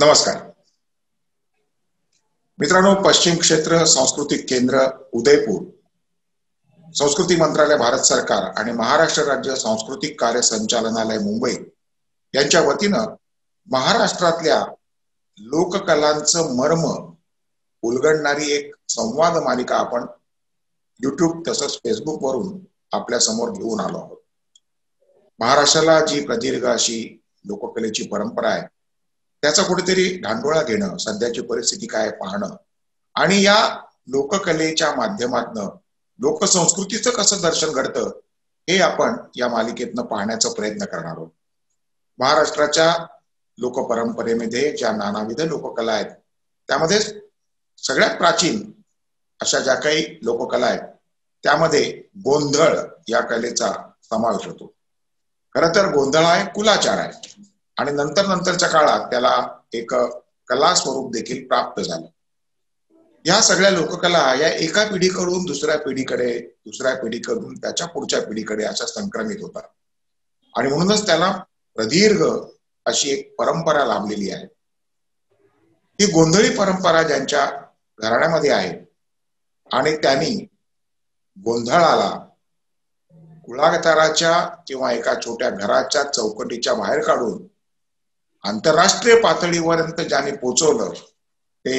नमस्कार मित्रांनो, पश्चिम क्षेत्र सांस्कृतिक केंद्र उदयपूर, संस्कृती मंत्रालय भारत सरकार आणि महाराष्ट्र राज्य सांस्कृतिक कार्य संचालनालय मुंबई यांच्या वतीनं महाराष्ट्रातल्या लोककलांचं मर्म उलगडणारी एक संवाद मालिका आपण YouTube तसंच फेसबुक वरून आपल्या समोर घेऊन आलो आहोत। महाराष्ट्राला जी प्रदीर्घ अशी लोककलेची परंपरा आहे त्याचा कुठेतरी ढांढोळा घेणं, सध्याची परिस्थिती काय पाहणं आणि या लोककलेच्या माध्यमातून लोकसंस्कृतीचं कसं दर्शन घडतं हे आपण या मालिकेतनं पाहण्याचा प्रयत्न करणार आहोत। महाराष्ट्राच्या लोकपरंपरेमध्ये ज्या नानाविध लोककला आहेत त्यामध्ये सगळ्यात प्राचीन अशा ज्या काही लोककला आहेत त्यामध्ये गोंधळ या कलेचा समावेश होतो। खरं तर गोंधळ हा एक कुलाचार आहे आणि नंतरच्या काळात त्याला एक कला स्वरूप देखील प्राप्त झालं। या सगळ्या लोककला या एका पिढीकडून दुसऱ्या पिढीकडे, दुसऱ्या पिढीकडून त्याच्या पुढच्या पिढीकडे अशा संक्रमित होतात आणि म्हणूनच त्याला प्रदीर्घ अशी एक परंपरा लाभलेली आहे। ही गोंधळी परंपरा ज्यांच्या घराण्यामध्ये आहे आणि त्यांनी गोंधळाला कुळागताराच्या किंवा एका छोट्या घराच्या चौकटीच्या बाहेर काढून आंतरराष्ट्रीय पातळीपर्यंत ज्यांनी पोहोचवलं ते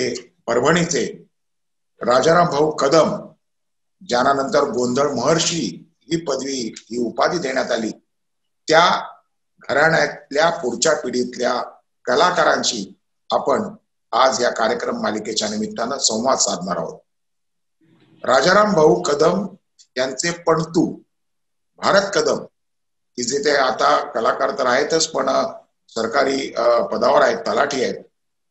परभणीचे राजाराम भाऊ कदम, ज्यांना नंतर गोंधळ महर्षी ही पदवी, ही उपाधी देण्यात आली, त्या घराण्यातल्या पुढच्या पिढीतल्या कलाकारांशी आपण आज या कार्यक्रम मालिकेच्या निमित्तानं संवाद साधणार आहोत। राजाराम भाऊ कदम यांचे पणतू भारत कदम, की जे ते आता कलाकार तर आहेतच पण सरकारी पदावर आहेत, तलाठी आहेत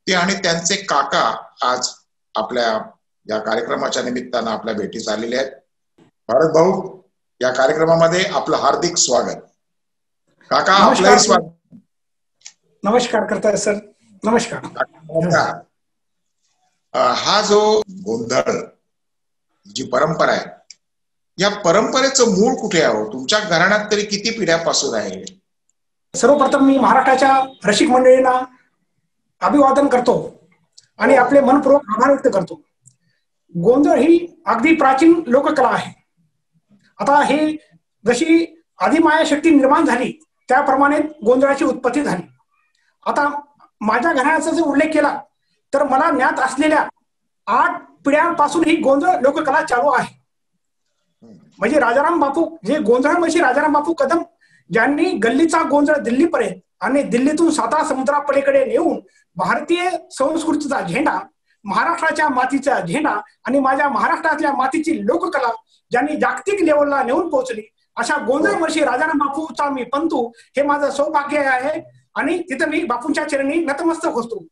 ते, आणि त्यांचे काका आज आपल्या या कार्यक्रमाच्या निमित्तानं आपल्या भेटीस आलेले आहेत। भारत भाऊ, या कार्यक्रमामध्ये आपलं हार्दिक स्वागत। काका, आपलंही स्वागत। नमस्कार करताय सर। नमस्कार। हा जो गोंधळ जी परंपरा आहे या परंपरेचं मूळ कुठे आहे? तुमच्या घराण्यात तरी किती पिढ्यापासून आहे? सर्वप्रथम मी महाराष्ट्राच्या रसिक मंडळींना अभिवादन करतो आणि आपले मनपूर्वक आभार व्यक्त करतो। गोंधळ ही अगदी प्राचीन लोककला आहे। आता ही जशी आदिमाया शक्ती निर्माण झाली त्याप्रमाणे गोंधळाची उत्पत्ती झाली। आता माझ्या घराण्याचा जर उल्लेख केला तर मला ज्ञात असलेल्या 8 पिढ्यांपासून ही गोंधळ लोककला चालू आहे। म्हणजे राजाराम बापू, जे गोंधळ म्हणजे राजाराम बापू कदम, ज्यांनी गल्लीचा गोंधळ दिल्लीपर्यंत आणि दिल्लीतून साता समुद्रापलीकडे नेऊन भारतीय संस्कृतीचा झेंडा, महाराष्ट्राच्या मातीचा झेंडा आणि माझ्या महाराष्ट्रातल्या मातीची लोककला ज्यांनी जागतिक लेवलला नेऊन पोहोचली, अशा गोंधळ वर्षी राजाराम बापूचा मी पंतू, हे माझं सौभाग्य आहे आणि तिथे मी बापूंच्या चरणी नतमस्तक होतो।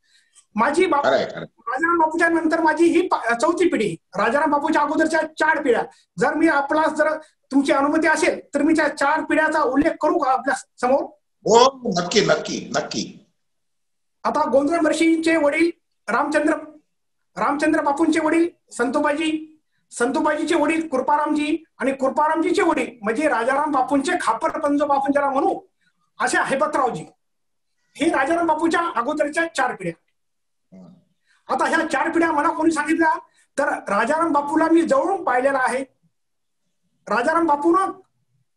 माझी राजाराम बापूच्या नंतर माझी ही 4थी पिढी, राजाराम बापूच्या अगोदरच्या 4 पिढ्या। जर मी जर तुमची अनुमती असेल तर मी त्या 4 पिढ्याचा उल्लेख करू का आपल्या समोर? हो, नक्की नक्की नक्की। आता गोंधळ महर्षींचे वडील रामचंद्र बापूंचे वडील संतोबाजी, संतोबाजीचे वडील कृपारामजी आणि कृपारामजीचे वडील म्हणजे राजाराम बापूंचे खापर पंजो बापू ज्याला म्हणू असे हैबतरावजी, हे राजाराम बापूच्या अगोदरच्या 4 पिढ्या। आता ह्या 4 पिढ्या मला कोणी सांगितल्या तर राजाराम बापूला मी जवळून पाहिलेला आहे। राजाराम बापूनं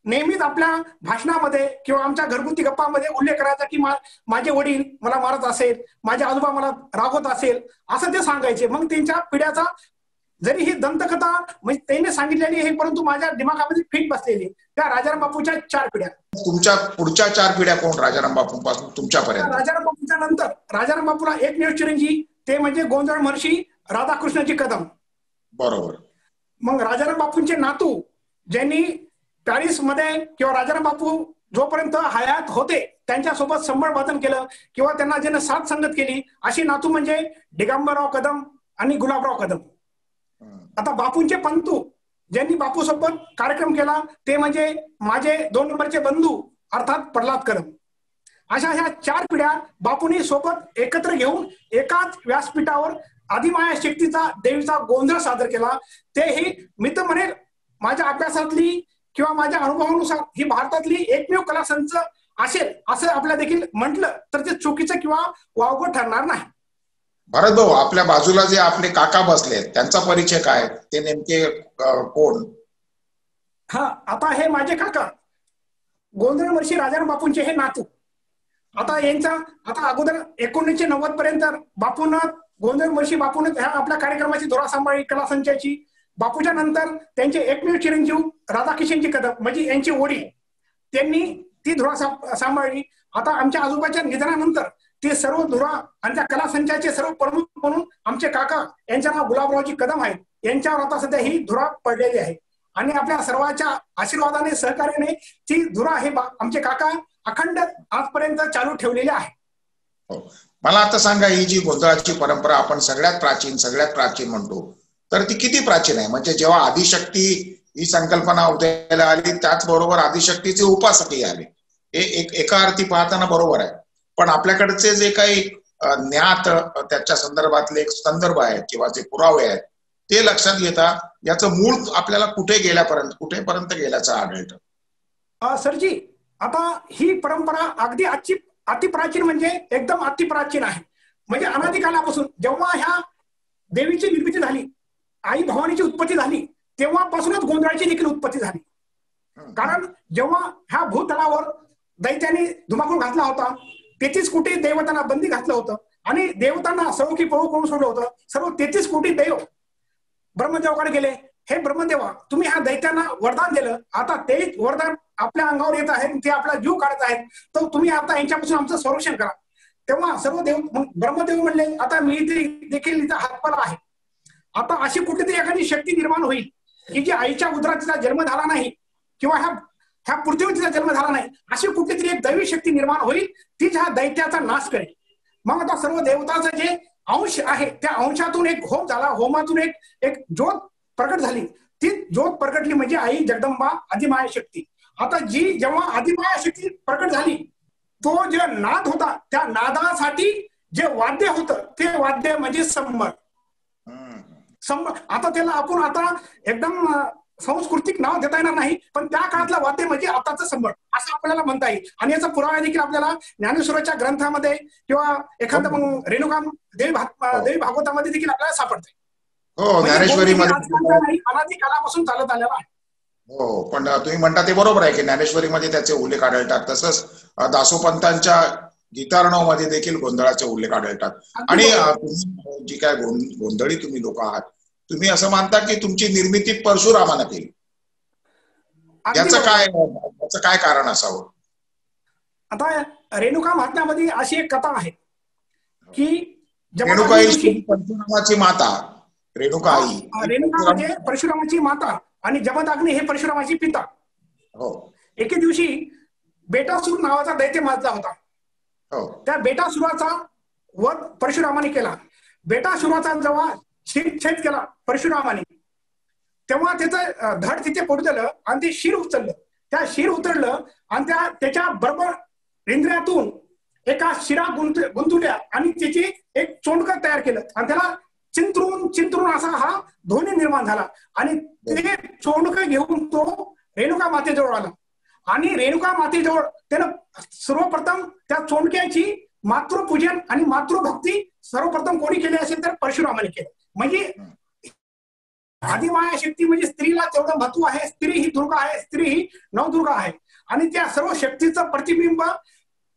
नेहमीच आपल्या भाषणामध्ये किंवा आमच्या घरगुती गप्पामध्ये उल्लेख करायचा की माझे वडील मला मारत असेल, माझे आजोबा मला रागवत असेल, असं ते सांगायचे। मग त्यांच्या पिढ्याचा जरी ही दंतकथा म्हणजे त्यांनी सांगितलेली आहे परंतु माझ्या दिमागामध्ये फिट बसलेली त्या राजाराम बापूच्या 4 पिढ्या। तुमच्या पुढच्या 4 पिढ्या कोण राजाराम बापूंपासून तुमच्यापर्यंत? राजाराम बापूच्या नंतर राजाराम बापूला एकमेव चिरंजीव ते म्हणजे गोंधळ महर्षी राधाकृष्णजी कदम, बरोबर। मग राजाराम बापूंचे नातू ज्यांनी पॅरिस मध्ये किंवा राजाराम बापू जोपर्यंत हयात होते त्यांच्यासोबत संबळबाधन केलं किंवा त्यांना ज्यानं साथ संगत केली अशी नातू म्हणजे दिगंबरराव कदम आणि गुलाबराव कदम। आता बापूंचे पंतू ज्यांनी बापू सोबत कार्यक्रम केला ते म्हणजे माझे 2 नंबरचे बंधू अर्थात प्रल्हाद कदम। अशा ह्या 4 पिढ्या बापूंनी सोबत एकत्र घेऊन एकाच व्यासपीठावर आदिमाया शक्तीचा देवीचा गोंधळ सादर केला। तेही मी तर म्हणेल माझ्या अभ्यासातली किंवा माझ्या अनुभवानुसार ही भारतातली एकमेव कला संच असेल असं आपल्याला देखील म्हटलं तर ते चुकीचं किंवा वावगं ठरणार नाही। भरत भाऊ, आपल्या बाजूला जे आपले काका बसले त्यांचा परिचय काय, ते नेमके कोण? हा, आता हे माझे काका गोंधळ महर्षी राजाराम बापूंचे हे नातू. आता यांचा आता अगोदर 1990 पर्यंत बापून गोंधळ महर्षी बापून ह्या आपल्या कार्यक्रमाची धोरा सांभाळली, कला संचयाची. बापूच्या नंतर त्यांचे एकमेव चिरंजीव राधाकिशनजी कदम म्हणजे यांची वडील, त्यांनी ती धुरा सांभाळली. आता आमच्या आजोबाच्या निधनानंतर ते सर्व धुरा आणि त्या कला संचयाचे सर्व प्रमुख म्हणून आमचे काका, यांचं नाव गुलाबरावजी कदम आहे, यांच्यावर आता सध्या ही धुरा पडलेली आहे. आणि आपल्या सर्वांच्या आशीर्वादाने, सहकार्याने ती धुरा हे आमचे काका अखंड आजपर्यंत चालू ठेवलेले आहे. मला आता सांगा, ही जी गोंधळाची परंपरा आपण सगळ्यात प्राचीन म्हणतो, तर ती किती प्राचीन आहे? म्हणजे जेव्हा आदिशक्ती ही संकल्पना उदयाला आली, त्याचबरोबर आदिशक्तीचे उपासकही आले. हे एका अर्थी पाहताना बरोबर आहे, पण आपल्याकडचे जे काही ज्ञात त्याच्या संदर्भातले एक संदर्भ आहेत किंवा जे पुरावे आहेत, ते लक्षात घेता याचं मूळ आपल्याला कुठेपर्यंत गेल्याचं आढळतं. सरजी, आता ही परंपरा अगदी अतिप्राचीन म्हणजे एकदम अतिप्राचीन आहे. म्हणजे अनादिकालापासून जेव्हा ह्या देवीची निर्मिती झाली, आई भवानीची उत्पत्ती झाली, तेव्हापासूनच गोंधळाची देखील उत्पत्ती झाली. कारण जेव्हा ह्या भूतलावर दैत्याने धुमाकूळ घातला होता, 33 कोटी देवतांना बंदी घातलं होतं आणि देवतांना सर्व की पळू करून सोडलं होतं. सर्व 33 कोटी देव ब्रह्मदेवाकडे गेले. हे ब्रह्मदेवा, तुम्ही ह्या दैत्यांना वरदान दिलं, आता ते वरदान आपल्या अंगावर येत आहे, ते आपला जीव काढत आहेत, तर तुम्ही आता यांच्यापासून आमचं संरक्षण करा. तेव्हा सर्व देव ब्रह्मदेव म्हणले, आता मी देखील इथं हातपाला आहे. आता अशी कुठेतरी एखादी शक्ती निर्माण होईल की जी आईच्या उदरात तिचा जन्म झाला नाही किंवा ह्या पृथ्वीवर तिचा जन्म झाला नाही, अशी कुठेतरी एक दैवी शक्ती निर्माण होईल, ती ह्या दैत्याचा नाश करेल. मग आता सर्व देवताचं जे अंश आहे, त्या अंशातून एक होम झाला, होमातून एक ज्योत प्रकट झाली. ती ज्योत प्रकटली म्हणजे आई जगदंबा आदिमाया शक्ती. आता जेव्हा आदिमाया शक्ती प्रकट झाली, तो जे नाद होता, त्या नादासाठी जे वाद्य होतं, ते वाद्य म्हणजे संबळ. आता त्याला आपण आता एकदम सांस्कृतिक नाव देता येणार नाही, पण त्या काळातलं वाद्य म्हणजे आताचं संबळ असं आपल्याला म्हणता येईल. आणि याचा पुरावा देखील आपल्याला ज्ञानेश्वराच्या ग्रंथामध्ये किंवा एखादं मग रेणुका देवी भागवतामध्ये देखील आपल्याला सापडते. हो, ज्ञानेश्वरीमध्ये अनादिकालापासून चालत आलेला आहे. हो, पण तुम्ही म्हणता ते बरोबर आहे की ज्ञानेश्वरीमध्ये त्याचे उल्लेख आढळतात. तसंच दासोपंतांच्या गीतार्णवमध्ये देखील गोंधळाचे उल्लेख आढळतात. आणि तुम्ही जी काय गोंधळी तुम्ही लोक आहात, तुम्ही असं मानता की तुमची निर्मिती परशुरामानं केली, याचं काय कारण असावं? आता रेणुका महात्म्यामध्ये अशी एक कथा आहे की रेणुका ही परशुरामाची माता, रेणुका म्हणजे परशुरामाची माता आणि जमदग्नी हे परशुरामाची पिता. हो. एके दिवशी बेटासूर नावाचा दैत्य माजला होता. त्या बेटासुराचा वध परशुरामाने केला. बेटासुराचा जेव्हा छेद केला परशुरामाने, तेव्हा त्याचं धड तिथे पडलं आणि ते शिर उचललं. त्या शिर उतरलं आणि त्याच्या बरोबर इंद्रियातून एका शिरा गुंतुल्या आणि त्याची एक चोंडकं तयार केलं आणि त्याला चिंतरून असा हा ध्वनी निर्माण झाला. आणि ते चोंडकं घेऊन तो रेणुका मातेजवळ आला आणि रेणुका मातेजवळ त्यानं सर्वप्रथम त्या चोंडक्याची मातृपूजन आणि मातृभक्ती सर्वप्रथम कोणी केली असेल तर परशुरामाने केलं. म्हणजे आदिमाया शक्ती म्हणजे स्त्रीला तेवढं महत्व आहे. स्त्री ही दुर्गा आहे, स्त्री ही नवदुर्गा आहे आणि त्या सर्व शक्तीचं प्रतिबिंब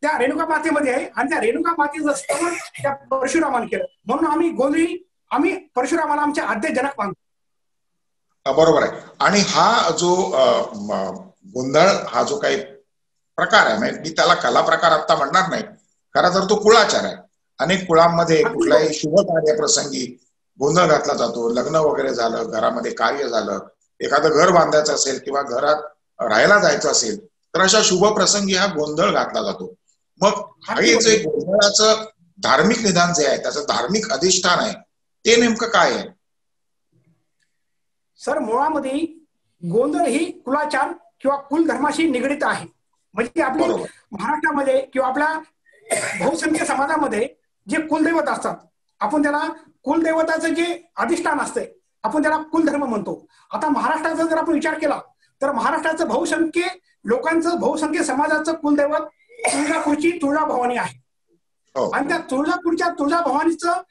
त्या रेणुका मातेमध्ये आहे आणि त्या रेणुका मातेचं स्थान त्या परशुरामाने केलं. म्हणून आम्ही परशुरामाला आमचे आद्य जनक मानतो. बरोबर आहे. आणि हा जो गोंधळ हा जो काही प्रकार आहे, म्हणजे मी त्याला कला प्रकार आता म्हणणार नाही, खरं तर तो कुळाचार आहे. अनेक कुळांमध्ये कुठल्याही शुभ कार्यप्रसंगी गोंधळ घातला जातो. लग्न वगैरे झालं, घरामध्ये कार्य झालं, एखादं घर बांधायचं असेल किंवा घरात राहायला जायचं असेल, तर अशा शुभ प्रसंगी हा गोंधळ घातला जातो. मग हे जे गोंधळाचं धार्मिक निदान जे आहे, त्याचं धार्मिक अधिष्ठान आहे, ते नेमकं काय आहे? सर, मुळामध्ये गोंधळ ही कुलाचार किंवा कुलधर्माशी निगडित आहे. म्हणजे आपल्या महाराष्ट्रामध्ये किंवा आपल्या बहुसंख्य समाजामध्ये जे कुलदैवत असतात, आपण त्याला कुलदैवताचं जे अधिष्ठान असते, आपण त्याला कुलधर्म म्हणतो. आता महाराष्ट्राचा जर आपण विचार केला तर महाराष्ट्राचं बहुसंख्य समाजाचं कुलदैवत तुळजापूरची तुळजाभवानी आहे. आणि त्या तुळजापूरच्या तुळजाभवानीचं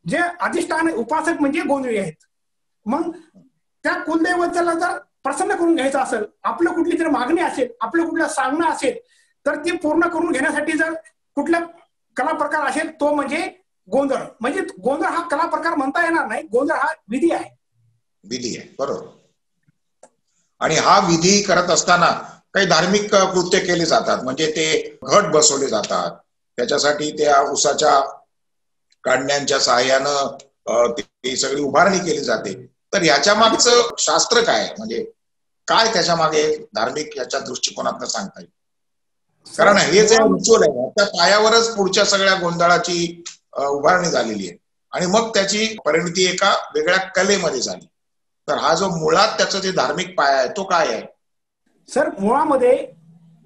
जे अधिष्ठान उपासक म्हणजे गोंधळी आहेत. मग त्या कुलदैवताला जर प्रसन्न करून घ्यायचं असेल, आपलं कुठली तरी मागणी असेल, आपलं कुठलं सांगणं असेल, तर ते पूर्ण करून घेण्यासाठी जर कुठला कला प्रकार असेल तो म्हणजे गोंधळ. म्हणजे गोंधळ हा कला प्रकार म्हणता येणार नाही, गोंधळ हा विधी आहे. विधी आहे, बरोबर. आणि हा विधी करत असताना काही धार्मिक कृत्य केली जातात, म्हणजे ते घट बसवले जातात, त्याच्यासाठी त्या उसाच्या काढण्यांच्या सहाय्यानं ती सगळी उभारणी केली जाते. तर याच्या मागचं शास्त्र काय, म्हणजे काय त्याच्या मागे धार्मिक याच्या दृष्टिकोनातनं सांगता येईल? कारण हे जे रिच्युअल आहे त्या पायावरच पुढच्या सगळ्या गोंधळाची उभारणी झालेली आहे आणि मग त्याची परिणती एका वेगळ्या कलेमध्ये झाली. तर हा जो मुळात त्याचा जे धार्मिक पाया आहे तो काय आहे? सर, मुळामध्ये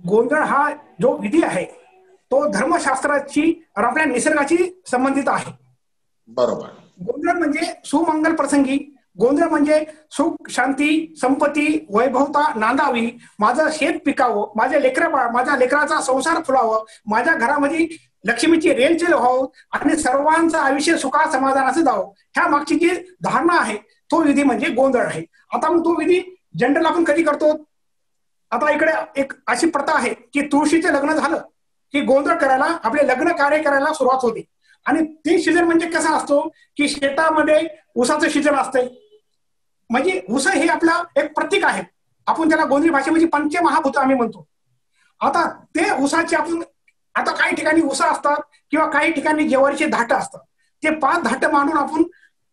गोंधळ हा जो विधी आहे तो धर्मशास्त्राची आणि आपल्या निसर्गाची संबंधित आहे. बरोबर. गोंधळ म्हणजे सुमंगल प्रसंगी, गोंधळ म्हणजे सुख शांती संपत्ती वैभवता नांदावी, माझं शेत पिकावं, माझ्या लेकराचा संसार फुलावं, माझ्या घरामध्ये लक्ष्मीची रेलचेल व्हावं आणि सर्वांचं आयुष्य सुखा समाधानाचं जावं, ह्या मागची जी धारणा आहे तो विधी म्हणजे गोंधळ आहे. आता मग तो विधी जनरल आपण कधी करतो? आता इकडे एक अशी प्रथा आहे की तुळशीचे लग्न झालं की गोंधळ करायला, आपले लग्न कार्य करायला सुरुवात होते. आणि ते सीजन म्हणजे कसा असतो की शेतामध्ये ऊसाचं सीजन असतंय. म्हणजे ऊस हे आपलं एक प्रतीक आहे, आपण त्याला गोंधळी भाषेमध्ये पंचमहाभूत आम्ही म्हणतो. आता ते ऊसाचे आपण, आता काही ठिकाणी ऊस असतात किंवा काही ठिकाणी ज्वारीचे धाट असतात, ते 5 धाट मांडून आपण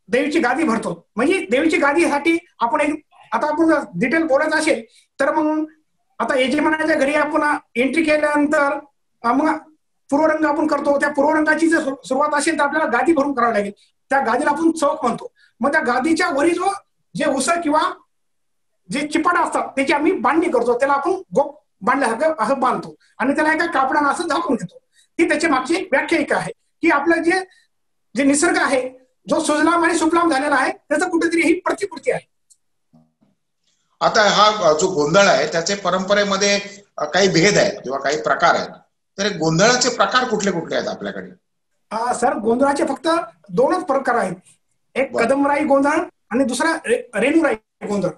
देवीची गादी भरतो. म्हणजे देवीची गादीसाठी आपण एक, आता आपण डिटेल बोलायचं असेल तर मग आता यजमानाच्या घरी आपण एंट्री केल्यानंतर मग पूर्वरंग आपण करतो. त्या पूर्वरंगाची जर सुरुवात असेल तर आपल्याला गादी भरून करावी लागेल. त्या गादीला आपण चौक म्हणतो. मग त्या गादीच्या वरी जो जे उस किंवा जे चिपाडा असतात त्याची आम्ही बांधणी करतो, त्याला आपण गोप बांधल्यासारखं असं बांधतो आणि त्याला एका कापडानं असं झाकून घेतो. ही त्याच्या मागची व्याख्या एक आहे की आपलं जे जे निसर्ग आहे जो सुजलाम आणि सुफलाम झालेला आहे त्याचं कुठेतरी ही प्रतिकृती आहे. आता हा जो गोंधळ आहे त्याचे परंपरेमध्ये काही भेद आहेत किंवा काही प्रकार आहेत, तर गोंधळाचे प्रकार कुठले कुठले आहेत आपल्याकडे? सर, गोंधळाचे फक्त 2च प्रकार आहेत, एक कदमराई गोंधळ आणि दुसरा रेणुराई गोंधळ.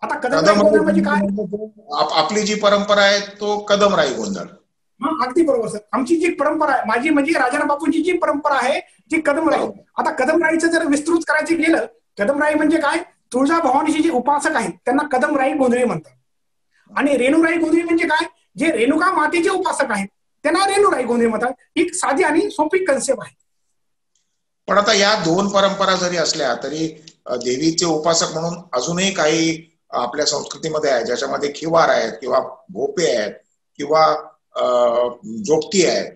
आता कदमराई गोंधळ म्हणजे काय? आपली जी परंपरा आहे तो कदमराई गोंधळ. हा, अगदी बरोबर सर. आमची जी परंपरा आहे, माझी म्हणजे राजाराम बापूंची जी परंपरा आहे ती कदमराई. आता कदमराईचं जर विस्तृत करायचं गेलं, कदमराई म्हणजे काय, तुळजा भवानीचे जे उपासक आहेत त्यांना कदमराई गोंधळी म्हणतात. आणि रेणुराई गोंधळी म्हणजे काय, जे रेणुका मातेचे उपासक आहेत त्यांना रेणुराई गोंधळी म्हणतात. ही साधी आणि सोपी कन्सेप्ट आहे. पण आता या 2 परंपरा जरी असल्या तरी देवीचे उपासक म्हणून अजूनही काही आपल्या संस्कृतीमध्ये आहे, ज्याच्यामध्ये खिवार आहेत किंवा भोपे आहेत किंवा जोगती आहेत,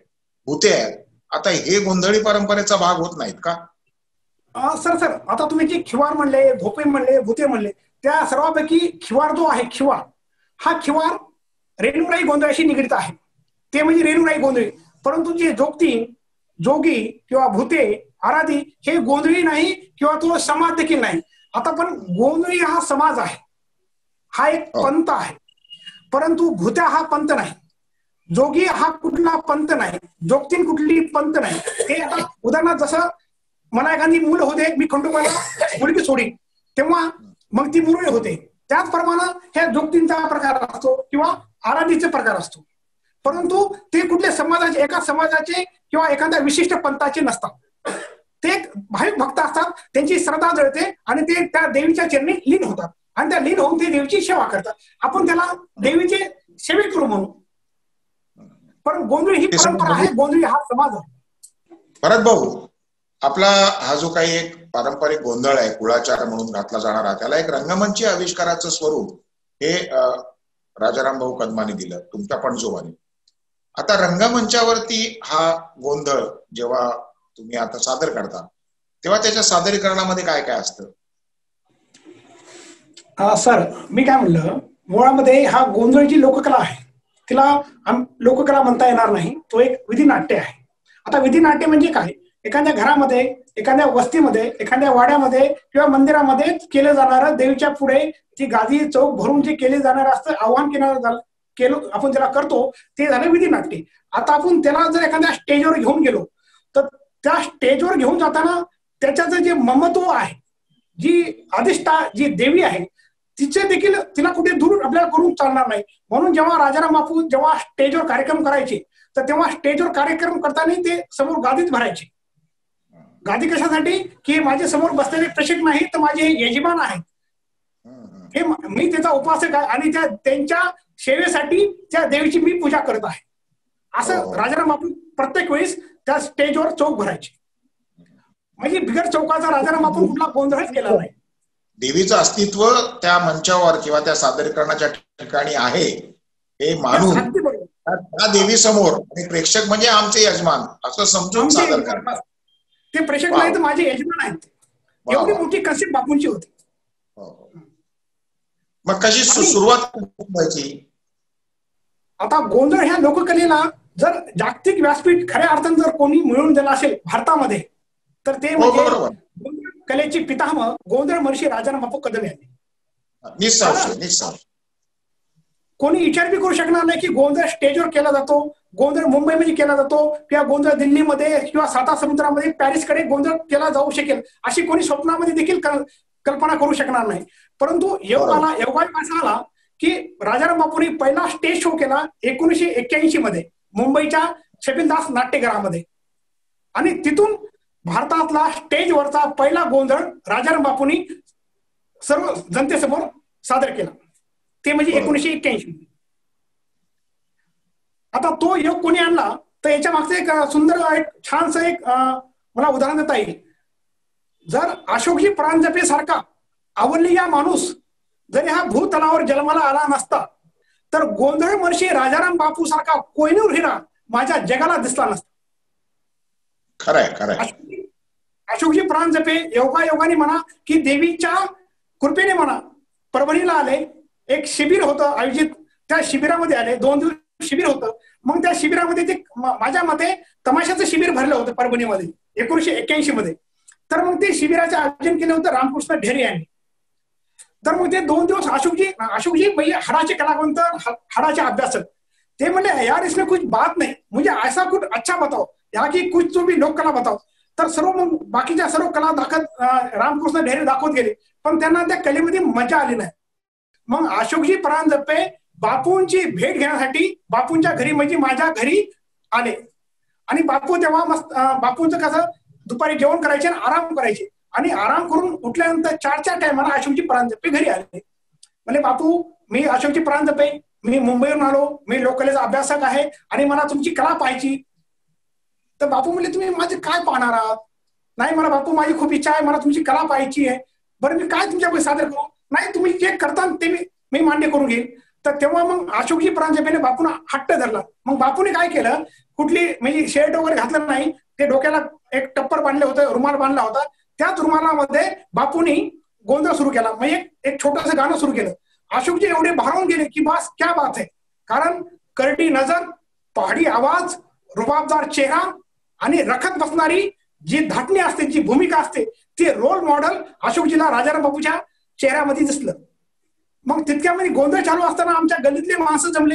भूते आहेत. आता हे गोंधळी परंपरेचा भाग होत नाहीत का? सर, आता तुम्ही जे खिवार म्हणले, भोपे म्हणले, भूते म्हणले, त्या सर्वांपैकी खिवार जो आहे, हा खिवार रेणुराई गोंधळाशी निगडीत आहे. ते म्हणजे रेणुराई गोंधळी. परंतु जे जोगी किंवा भूते आराधी हे गोंधळी नाही किंवा तो समाज देखील नाही. आता पण गोंधळी हा समाज आहे, हा एक पंथ आहे. परंतु भूत्या हा पंथ नाही, जोगी हा कुठला पंथ नाही, जोगतीन कुठली पंथ नाही. हे आता उदाहरणार्थ जसं मला एखादी मुलं होते, मी खंडोबाला मुलगी सोडी तेव्हा मग ती मुरळी होते, त्याचप्रमाणे ह्या जोगतींचा प्रकार असतो किंवा आराधीचे प्रकार असतो. परंतु ते कुठल्या समाजाचे, एका समाजाचे किंवा एखाद्या विशिष्ट पंथाचे नसतात. ते भाविक भक्त असतात, त्यांची श्रद्धा जळते आणि ते त्या देवीच्या चरणी लीन होतात आणि त्या लीन होऊन ते देवीची सेवा करतात. आपण त्याला देवीचे सेवेकरू म्हणू. पण गोंधळी ही परंपरा आहे, गोंधळी हा समाज आहे. भरत भाऊ, आपला हा जो काही एक पारंपरिक गोंधळ आहे, कुळाचार म्हणून घातला जाणारा, त्याला एक रंगमंची आविष्काराचं स्वरूप हे राजाराम भाऊ कदमानी दिलं, तुमच्या पणजोबाने. आता रंगमंचावरती हा गोंधळ जेव्हा तुम्ही आता सादर करता तेव्हा त्याच्या सादरीकरणामध्ये काय काय असतं? सर, मी काय म्हणलं, मुळामध्ये हा गोंधळ जी लोककला आहे तिला लोककला म्हणता येणार नाही, तो एक विधिनाट्य आहे. आता विधिनाट्य म्हणजे काय, एखाद्या घरामध्ये, एखाद्या वस्तीमध्ये, एखाद्या वाड्यामध्ये किंवा मंदिरामध्ये केलं जाणारं देवीच्या पुढे ती गादी चौक भरून जे केले जाणार असतं, आव्हान केलं आपण ज्याला करतो ते झालं विधिनाट्य. आता आपण त्याला जर एखाद्या स्टेजवर घेऊन गेलो तर त्या स्टेजवर घेऊन जाताना त्याच्याचं जे ममत्व आहे, जी अधिष्ठा जी देवी आहे, तिचे देखील तिला कुठे दूर आपल्याला करून चालणार नाही. म्हणून जेव्हा राजाराम बापू जेव्हा स्टेजवर कार्यक्रम करायचे, तर तेव्हा स्टेजवर कार्यक्रम करताना ते समोर गादीत भरायचे. गादी कशासाठी? की माझे समोर बसलेले प्रेक्षक नाही, तर माझे यजमान आहेत, हे मी त्याचा उपासक आहे आणि त्यांच्या सेवेसाठी त्या देवीची मी पूजा करत आहे, असं राजाराम बापू प्रत्येक वेळेस त्या स्टेजवर चौक भरायचे. म्हणजे बिगर चौकाचा राजाराम बापू कुठला गोंधळच केला नाही. देवीचं अस्तित्व त्या मंचावर किंवा त्या सादरीकरणाच्या ठिकाणी आहे हे मानून त्या देवी समोर आणि प्रेक्षक म्हणजे आमचे यजमान असं समजून सादर करतात. ते प्रेक्षक नाही तर माझे यजमान आहेत, एवढी मोठी कन्सेप्ट बापूंची होती. मग कशी सुरुवात व्हायची? आता गोंधळ ह्या लोककलेला जर जागतिक व्यासपीठ खऱ्या अर्थाने जर कोणी मिळवून दिलं असेल भारतामध्ये, तर ते म्हणजे गोंधळ कलेचे पितामह गोंधळ महर्षी राजाराम बापू कदम यांनी. कोणी विचार बी करू शकणार नाही की गोंधळ स्टेजवर केला जातो, गोंधळ मुंबईमध्ये केला जातो, किंवा गोंधळ दिल्लीमध्ये किंवा साता समुद्रामध्ये पॅरिसकडे गोंधळ केला जाऊ शकेल अशी कोणी स्वप्नामध्ये देखील कल्पना करू शकणार नाही. परंतु योगा असा आला की राजाराम बापूंनी पहिला स्टेज शो केला 1981 मध्ये मुंबईच्या छबिलदास नाट्यगृहामध्ये, आणि तिथून भारतातला स्टेजवरचा पहिला गोंधळ राजाराम बापूंनी सर्व जनतेसमोर सादर केला, ते म्हणजे 1981. आता तो योग कोणी आणला, तर याच्या मागचं एक सुंदर एक छानसं एक मला उदाहरण देता येईल. जर अशोकजी परांजपे सारखा अवलिया माणूस जरी हा भूतलावर जन्माला आला नसता, तर गोंधळ महर्षी राजाराम बापू सारखा कोहिनूर हिरा माझ्या जगाला दिसला नसता. खरंय. अशोकजी परांजपे योगायोगाने म्हणा की देवीच्या कृपेने म्हणा परभणीला आले, एक शिबिर होतं आयोजित, त्या शिबिरामध्ये आले, 2 दिवस शिबिर होतं. मग त्या शिबिरामध्ये ते माझ्या मते तमाशाचं शिबिर भरलं होतं परभणीमध्ये 1981 मध्ये. तर मग ते शिबिराचे आयोजन केलं होतं रामकृष्ण ढेरे यांनी. तर मग ते 2 दिवस अशोकजी भैया हाडाचे कलावंत, हाडाचे अभ्यासक, ते म्हणले यार इसमें कुछ बात नहीं, मुझे ऐसा कुछ अच्छा बताओ, यहाँ की कुछ तो भी लोक कला बताओ. तर सर्व मग बाकीच्या सर्व कला रामकृष्ण ढेरे दाखवत गेले, पण त्यांना त्या कलेमध्ये मजा आली नाही. मग अशोकजी परांजपे बापूंची भेट घेण्यासाठी बापूंच्या घरी म्हणजे माझ्या घरी आले, आणि बापू तेव्हा मस्त बापूंचं कसं दुपारी जेवण करायचे आणि आराम करायचे, आणि आराम करून उठल्यानंतर 4च्या टायमाला अशोकजी परांजपे घरी आले. म्हणजे बापू, मी अशोकजी परांजपे, मी मुंबईवरून आलो, मी लोककलेचा अभ्यासक आहे आणि मला तुमची कला पाहायची. तर बापू म्हणले तुम्ही माझे काय पाहणार आहात? नाही मला बापू माझी खूप इच्छा आहे, मला तुमची कला पाहायची आहे. बरं मी काय तुमच्याकडे सादर करू? नाही तुम्ही जे करता ते मी मान्य करून घेईन. तर तेव्हा मग अशोकजी परांजपेने बापूंना हट्ट धरला. मग बापूने काय केलं, कुठली म्हणजे शर्ट वगैरे घातलं नाही, ते डोक्याला एक टप्पर बांधलं होतं, रुमाल बांधला होता, त्याच रुमालामध्ये बापूंनी गोंधळ सुरू केला, म्हणजे एक छोटंसं गाणं सुरू केलं. अशोकजी एवढे भारावून गेले की बस क्या बात है, कारण करडी नजर, पहाडी आवाज, रुबाबदार चेहरा आणि रखत बसणारी जी धाटणी असते, जी भूमिका असते, ते रोल मॉडेल अशोकजीला राजाराम बापूच्या चेहऱ्यामध्ये दिसलं. मग तितक्यामध्ये गोंधळ चालू असताना आमच्या गल्लीतले माणसं जमले.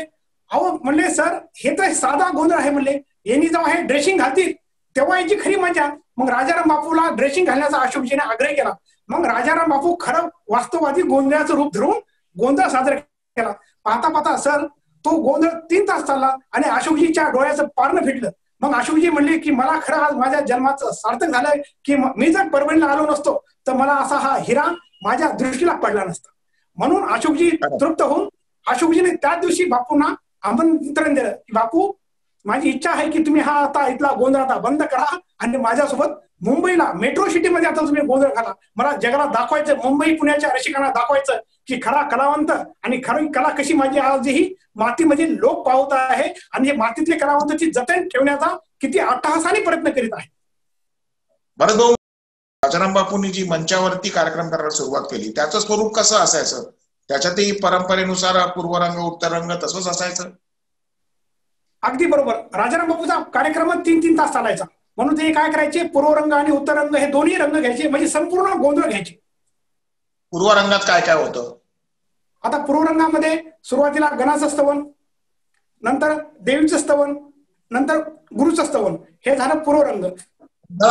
अहो म्हणले सर हे तर साधा गोंधळ आहे म्हणले, यांनी जेव्हा हे ड्रेसिंग घालतील तेव्हा याची खरी मजा. मग राजाराम बापूला ड्रेसिंग घालण्याचा अशोकजीने आग्रह केला. मग राजाराम बापू खरं वास्तववादी गोंधळाचं रूप धरून गोंधळ साजरा केला. पाहता पाहता सर तो गोंधळ 3 तास चालला आणि अशोकजीच्या डोळ्याचं पारणं फिटलं. मग अशोकजी म्हणले की मला खरं आज माझ्या जन्माचं सार्थक झालंय, की मी जर परभणीला आलो नसतो तर मला असा हा हिरा माझ्या दृष्टीला पडला नसता. म्हणून अशोकजी तृप्त होऊन अशोकजीने त्याच दिवशी बापूंना आमंत्रण दिलं की बापू माझी इच्छा आहे की तुम्ही हा आता इथला गोंधळ आता बंद करा आणि माझ्यासोबत मुंबईला मेट्रो सिटीमध्ये आता तुम्ही गोंधळ घाला. मला जगाला दाखवायचं, मुंबई पुण्याच्या रसिकांना दाखवायचं की खरा कलावंत आणि खरी कला कशी माझी आजही मातीमध्ये लोक पावत आहे आणि मातीतले कलावंताची जतन ठेवण्याचा किती अट्टहासाने प्रयत्न करीत आहे. बरं भाऊ, राजाराम बापूंनी जी मंचावरती कार्यक्रम करायला सुरुवात केली त्याचं स्वरूप कसं असायचं? त्याच्यातही परंपरेनुसार पूर्वरंग उत्तररंग तसंच असायचं? अगदी बरोबर. राजाराम बापूचा कार्यक्रम 3-3 तास चालायचा, म्हणून ते काय करायचे, पूर्वरंग आणि उत्तररंग हे दोन्ही रंग घ्यायचे, म्हणजे संपूर्ण गोंधळ घ्यायचे. पूर्वरंगात काय काय होतं? आता पूर्वरंगामध्ये सुरुवातीला गणाचं स्तवन, नंतर देवीचं स्तवन, नंतर गुरुचं स्तवन, हे झालं पूर्वरंग.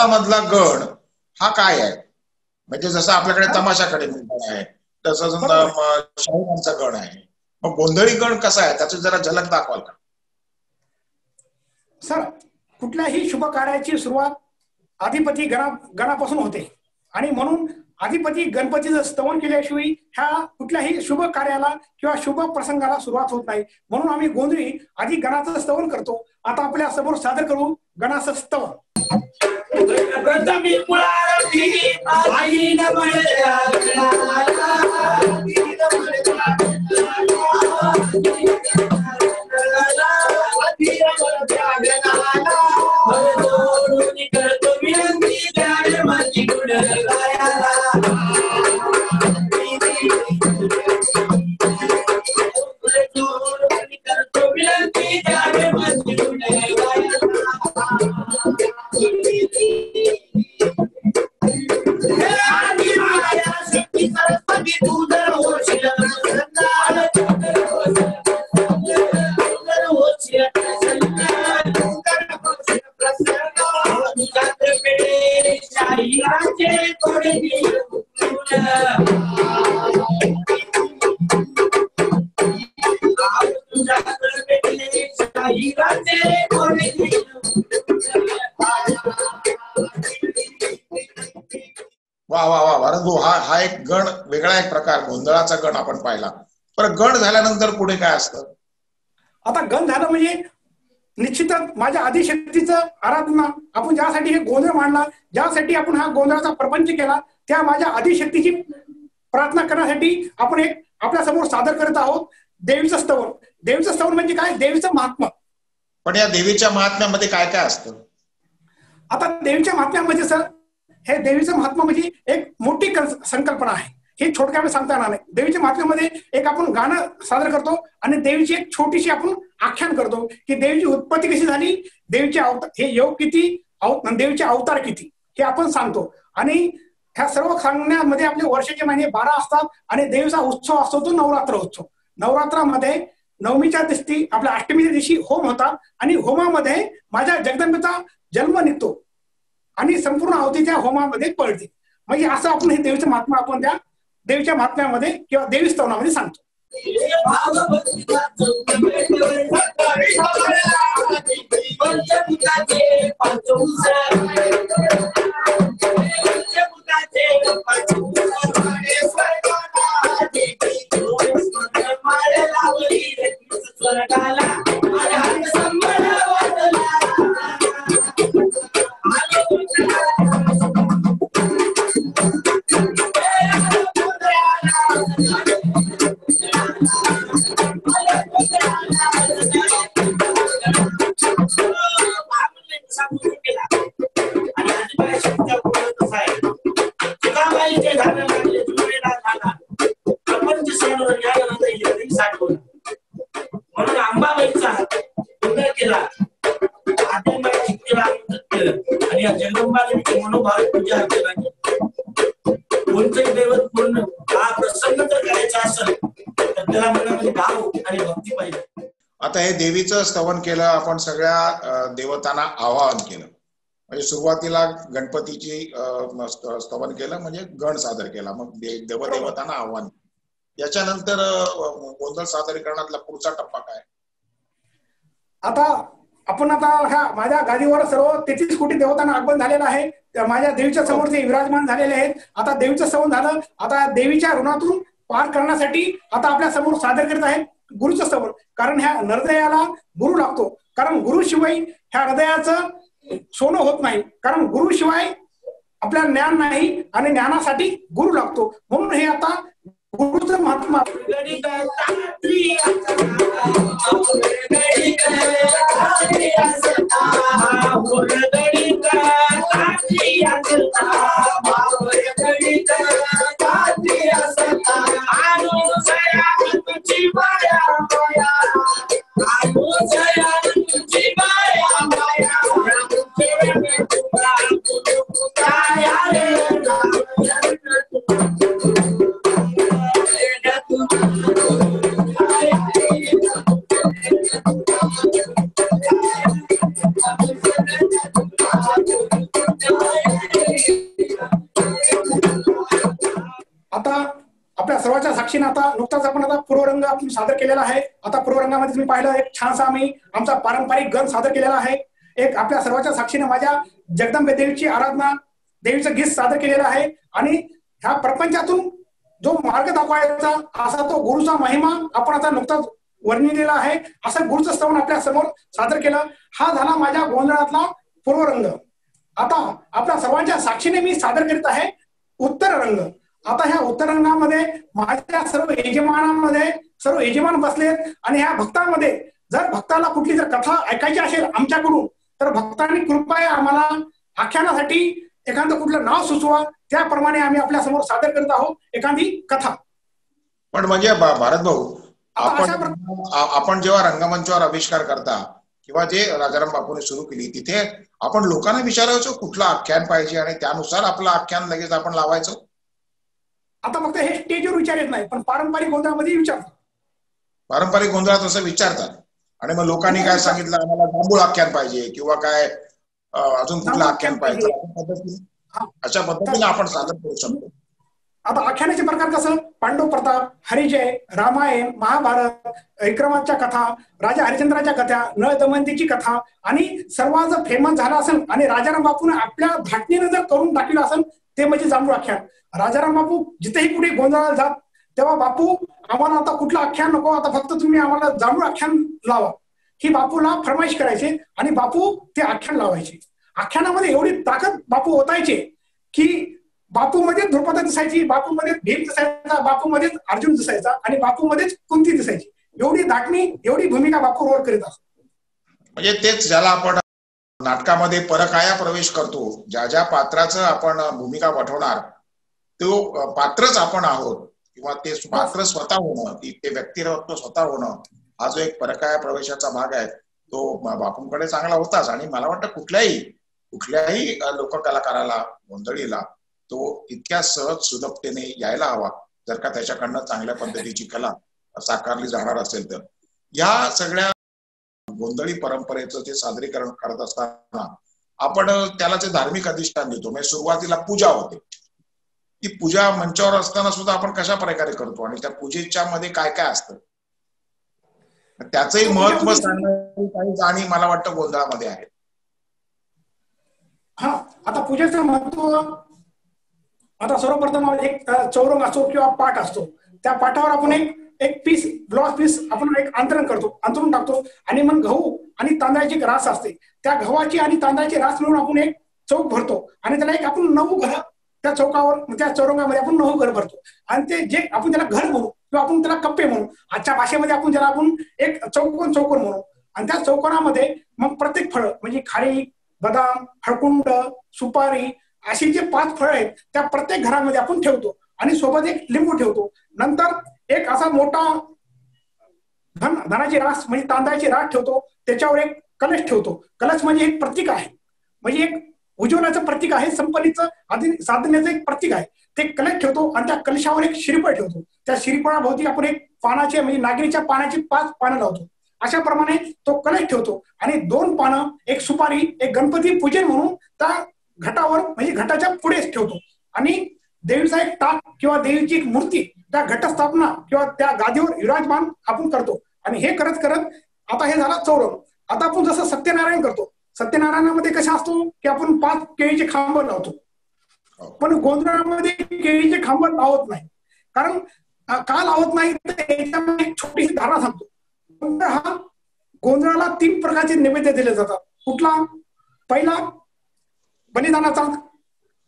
मधला गण हा काय आहे? म्हणजे जसं आपल्याकडे तमाशाकडे गण आहे तसं शाहूरांचा गण आहे, मग गोंधळी गण कसा आहे त्याची जरा झलक दाखवाल का? सर, कुठल्याही शुभ कार्याची सुरुवात अधिपती गणापासून होते आणि म्हणून अधिपती गणपतीचं स्तवन केल्याशिवाय ह्या कुठल्याही शुभ कार्याला किंवा शुभ प्रसंगाला सुरुवात होत नाही. म्हणून आम्ही गोंधळी आधी गणाचं स्तवन करतो. आता आपल्या समोर सादर करू गणाचं स्तवन. वा वा वा भारत भाऊ, हा एक गण, वेगळा एक प्रकार, गोंधळाचा गण आपण पाहिला. पण गण झाल्यानंतर पुढे काय असतं? आता गण झालं म्हणजे निश्चितच माझ्या आदिशक्तीचं आराधना. आपण ज्यासाठी हे गोंधळ मांडला, ज्यासाठी आपण हा गोंधळाचा प्रपंच केला, त्या माझ्या आदिशक्तीची प्रार्थना करण्यासाठी आपण एक आपल्या समोर सादर करत आहोत देवीचं स्तवन. देवीचं स्तवन म्हणजे काय? देवीचं महात्मा. पण या देवीच्या महात्म्यामध्ये काय काय असतं? आता देवीच्या महात्म्यामध्ये सर, हे देवीचं महात्मा म्हणजे एक मोठी संकल्पना आहे. हे थोडक्यात सांगता येणार नाही. देवीच्या महात्म्यामध्ये एक आपण गाणं सादर करतो आणि देवीची एक छोटीशी आपण आख्यान करतो की देवीची उत्पत्ती कशी झाली, देवीचे अवतार, हे योग किती, देवीचे अवतार किती, हे आपण सांगतो. आणि ह्या सर्व सांगण्यामध्ये आपले वर्षाचे महिने 12 असतात आणि देवीचा उत्सव असतो तो नवरात्र उत्सव. नवरात्रामध्ये नवमीच्या दिवशी, आपल्या अष्टमीच्या दिवशी होम होतात आणि होमामध्ये माझ्या जगदंबेचा जन्म निघतो आणि संपूर्ण अवधी त्या होमामध्ये पळते. म्हणजे असं आपण हे देवीचं महात्मा आपण त्या देवीच्या महात्म्यामध्ये किंवा देवी स्तवनामध्ये सांगतो. म्हणून अंबाबाईचा उल्लेख केला, आदिबाई केला आणि या जगदंबादेवीचे मनोभाव पूजा केली. कोणतेही दैवत पूर्ण हा प्रसन्न जर करायचा असेल तर त्याला मनामध्ये भाव आणि भक्ती पाहिजे. आता हे देवीचं स्तवन केलं आपण, सगळ्या देवतांना आवाहन केलं, म्हणजे सुरुवातीला गणपतीची स्तवन केलं म्हणजे गण सादर केला, मग देवदेवतांना आव्हान. याच्यानंतर गोंधळ सादरीकरणातला पुढचा टप्पा काय? आता आपण आता ह्या माझ्या गादीवर सर्व 33 कोटी देवतांना आगमन झालेलं आहे. माझ्या देवीच्या समोर ते विराजमान झालेले आहेत. आता देवीचं स्तवन झालं. आता देवीच्या ऋणातून पार करण्यासाठी आता आपल्या समोर सादर करत आहेत गुरुचं स्तवन. कारण ह्या हृदयाला गुरु लागतो. कारण गुरुशिवाय ह्या हृदयाचं सोनं होत नाही. कारण गुरुशिवाय आपल्याला ज्ञान नाही आणि ज्ञानासाठी गुरु लागतो. म्हणून हे आता गुरुचं महात्मा. साक्षीने आता नुकताच आपण आता पूर्वरंग आपण सादर केलेला आहे. आता पूर्वरंगामध्ये तुम्ही पाहिलं एक छानसा आम्ही आमचा पारंपरिक गण सादर केलेला आहे. एक आपल्या सर्वांच्या साक्षीने माझ्या जगदंबे देवीची आराधना, देवीचं गीत सादर केलेलं आहे. आणि ह्या प्रपंचातून जो मार्ग दाखवायचा असा तो गुरुचा महिमा आपण आता नुकताच वर्णिलेला आहे. असं गुरुचं स्तवन आपल्या समोर सादर केलं. हा झाला माझ्या गोंधळातला पूर्वरंग. आता आपल्या सर्वांच्या साक्षीने मी सादर करीत आहे उत्तर रंग. आता ह्या उत्तर रंगामध्ये माझ्या सर्व यजमानांमध्ये सर्व यजमान बसलेत आणि ह्या भक्तांमध्ये जर भक्ताला कुठली जर कथा ऐकायची असेल आमच्याकडून तर भक्तांनी कृपया आम्हाला आख्यानासाठी एखादं कुठलं नाव सुचवा. त्याप्रमाणे आम्ही आपल्या समोर सादर करत आहोत एखादी कथा. पण म्हणजे भारत भाऊ, आपण जेव्हा रंगमंचावर आविष्कार करता किंवा जे राजाराम बापूने सुरू केली तिथे आपण लोकांना विचारायचो कुठलं आख्यान पाहिजे आणि त्यानुसार आपलं आख्यान लगेच आपण लावायचो. आता फक्त हे स्टेजवर विचार येत नाही, पण पारंपरिक गोंधळामध्ये विचारतात. पारंपरिक गोंधळात असं विचारतात आणि मग लोकांनी काय सांगितलं आम्हाला जांभूळ आख्यान पाहिजे किंवा काय अजून कुठलं आख्यान पाहिजे, अशा पद्धतीने आपण सादर करू शकतो. आता आख्यानाचे प्रकार कसं पांडव प्रताप, हरिजय, रामायण, महाभारत, विक्रमाच्या कथा, राजा हरिश्चंद्राच्या कथा, नळ दमयंतीची कथा आणि सर्वात जर फेमस झाला असेल आणि राजाराम बापूने आपल्या धाटणीनं जर करून टाकलं असेल ते म्हणजे जांभूळ आख्यान. राजाराम बापू जिथेही कुठे गोंधळाला जात तेव्हा बापू आम्हाला आता कुठलं आख्यान नको, आता फक्त तुम्ही आम्हाला जांभूळ आख्यान लावा ही बापूला फरमाईश करायचे आणि बापू ते आख्यान लावायचे. आख्यानामध्ये एवढी ताकद बापू ओतायचे की बापूमध्ये द्रुपद दिसायची, बापूमध्ये भीम दिसायचा, बापूमध्येच अर्जुन दिसायचा आणि बापूमध्येच कुंती दिसायची. एवढी दाटणी एवढी भूमिका बापू रोल करीत असतो. म्हणजे तेच ज्याला आपण नाटकामध्ये परकाया प्रवेश करतो, ज्या ज्या पात्राचं आपण भूमिका वठवणार तो पात्रच आपण आहोत किंवा ते पात्र स्वतः होणं, ते व्यक्तिमत्व स्वतः होणं, हा जो एक परकाया प्रवेशाचा भाग आहे तो बापूंकडे चांगला होताच. आणि मला वाटतं कुठल्याही लोककलाकाराला गोंधळीला तो इतक्या सहज सुलभतेने यायला हवा जर का त्याच्याकडनं चांगल्या पद्धतीची कला साकारली जाणार असेल तर. या सगळ्या गोंधळी परंपरेचं ते सादरीकरण करत असताना आपण त्याला जे धार्मिक अधिष्ठान देतो, म्हणजे सुरुवातीला पूजा होते, ती पूजा मंचावर असताना सुद्धा आपण कशा प्रकारे करतो आणि त्या पूजेच्या मध्ये काय काय असतं त्याचंही महत्व सांगण्याची काही जाणीव मला वाटतं गोंधळामध्ये आहे. हा, आता पूजेचं महत्व आता सर्वप्रथम एक चौरंग असतो किंवा पाठ असतो, त्या पाठावर आपण एक पीस ब्लाउज पीस आपण एक अंतरून टाकतो आणि मग गहू आणि तांदळाची रास असते, त्या गव्हाची आणि तांदळाची रास मिळून आपण एक चौक भरतो आणि त्याला एक आपण 9 घर त्या चौकावर त्या चौरंगामध्ये आपण 9 घर भरतो आणि ते जे आपण त्याला घर म्हणू किंवा आपण त्याला कप्पे म्हणू, आजच्या भाषेमध्ये आपण ज्याला आपण एक चौकोन म्हणू. आणि त्या चौकोनामध्ये मग प्रत्येक फळ म्हणजे खारी, बदाम, हळकुंड, सुपारी अशी जे 5 फळं आहेत त्या प्रत्येक घरामध्ये आपण ठेवतो आणि सोबत एक लिंबू ठेवतो. नंतर एक असा मोठा धनाची रास म्हणजे तांदळाची रास ठेवतो, त्याच्यावर एक कलश ठेवतो. कलश म्हणजे एक प्रतीक आहे, म्हणजे एक उज्ज्वलाचं प्रतीक आहे, संपत्तीचं आधी साधण्याचं एक प्रतीक आहे. ते कलश ठेवतो आणि त्या कलशावर एक श्रीफळ ठेवतो. त्या श्रीफळाभोवती आपण एक पानाचे म्हणजे नागरीच्या पानाची 5 पानं लावतो. अशा प्रमाणे तो कलश ठेवतो आणि 2 पानं, एक सुपारी, एक गणपती पूजन म्हणून त्या घटावर म्हणजे घटाच्या पुढेच ठेवतो आणि देवीचा एक टाक किंवा देवीची एक मूर्ती त्या घटस्थापना किंवा त्या गादीवर विराजमान आपण करतो. आणि हे करत करत आता हे झाला चौरंग. आता आपण जसं सत्यनारायण करतो, सत्यनारायणामध्ये कसं असतो की आपण 5 केळीचे खांब लावतो, पण गोंधळामध्ये केळीचे खांब लावत नाही. कारण का लावत नाही तर याच्यामध्ये एक छोटीशी धारणा सांगतो. हा गोंधळाला 3 प्रकारचे नैवेद्य दिले जातात. कुठला? पहिला बलिदानाचा,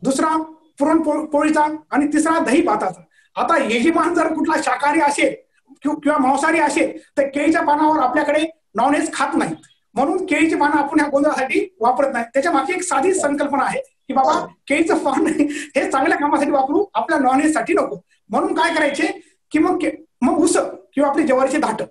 दुसरा पुरणपोळीचा आणि तिसरा दही भाताचा. आता यजमान जर कुठला शाकाहारी असेल किंवा मांसाहारी असेल तर केळीच्या पानावर आपल्याकडे नॉनव्हेज खात नाही, म्हणून केळीची पानं आपण ह्या गोंधळासाठी वापरत नाही. त्याच्या मागे एक साधी संकल्पना आहे की बाबा केळीचं पान हे चांगल्या कामासाठी वापरू, आपल्या नॉनव्हेज साठी नको. म्हणून काय करायचे की मग उस किंवा आपली ज्वारीची धाट,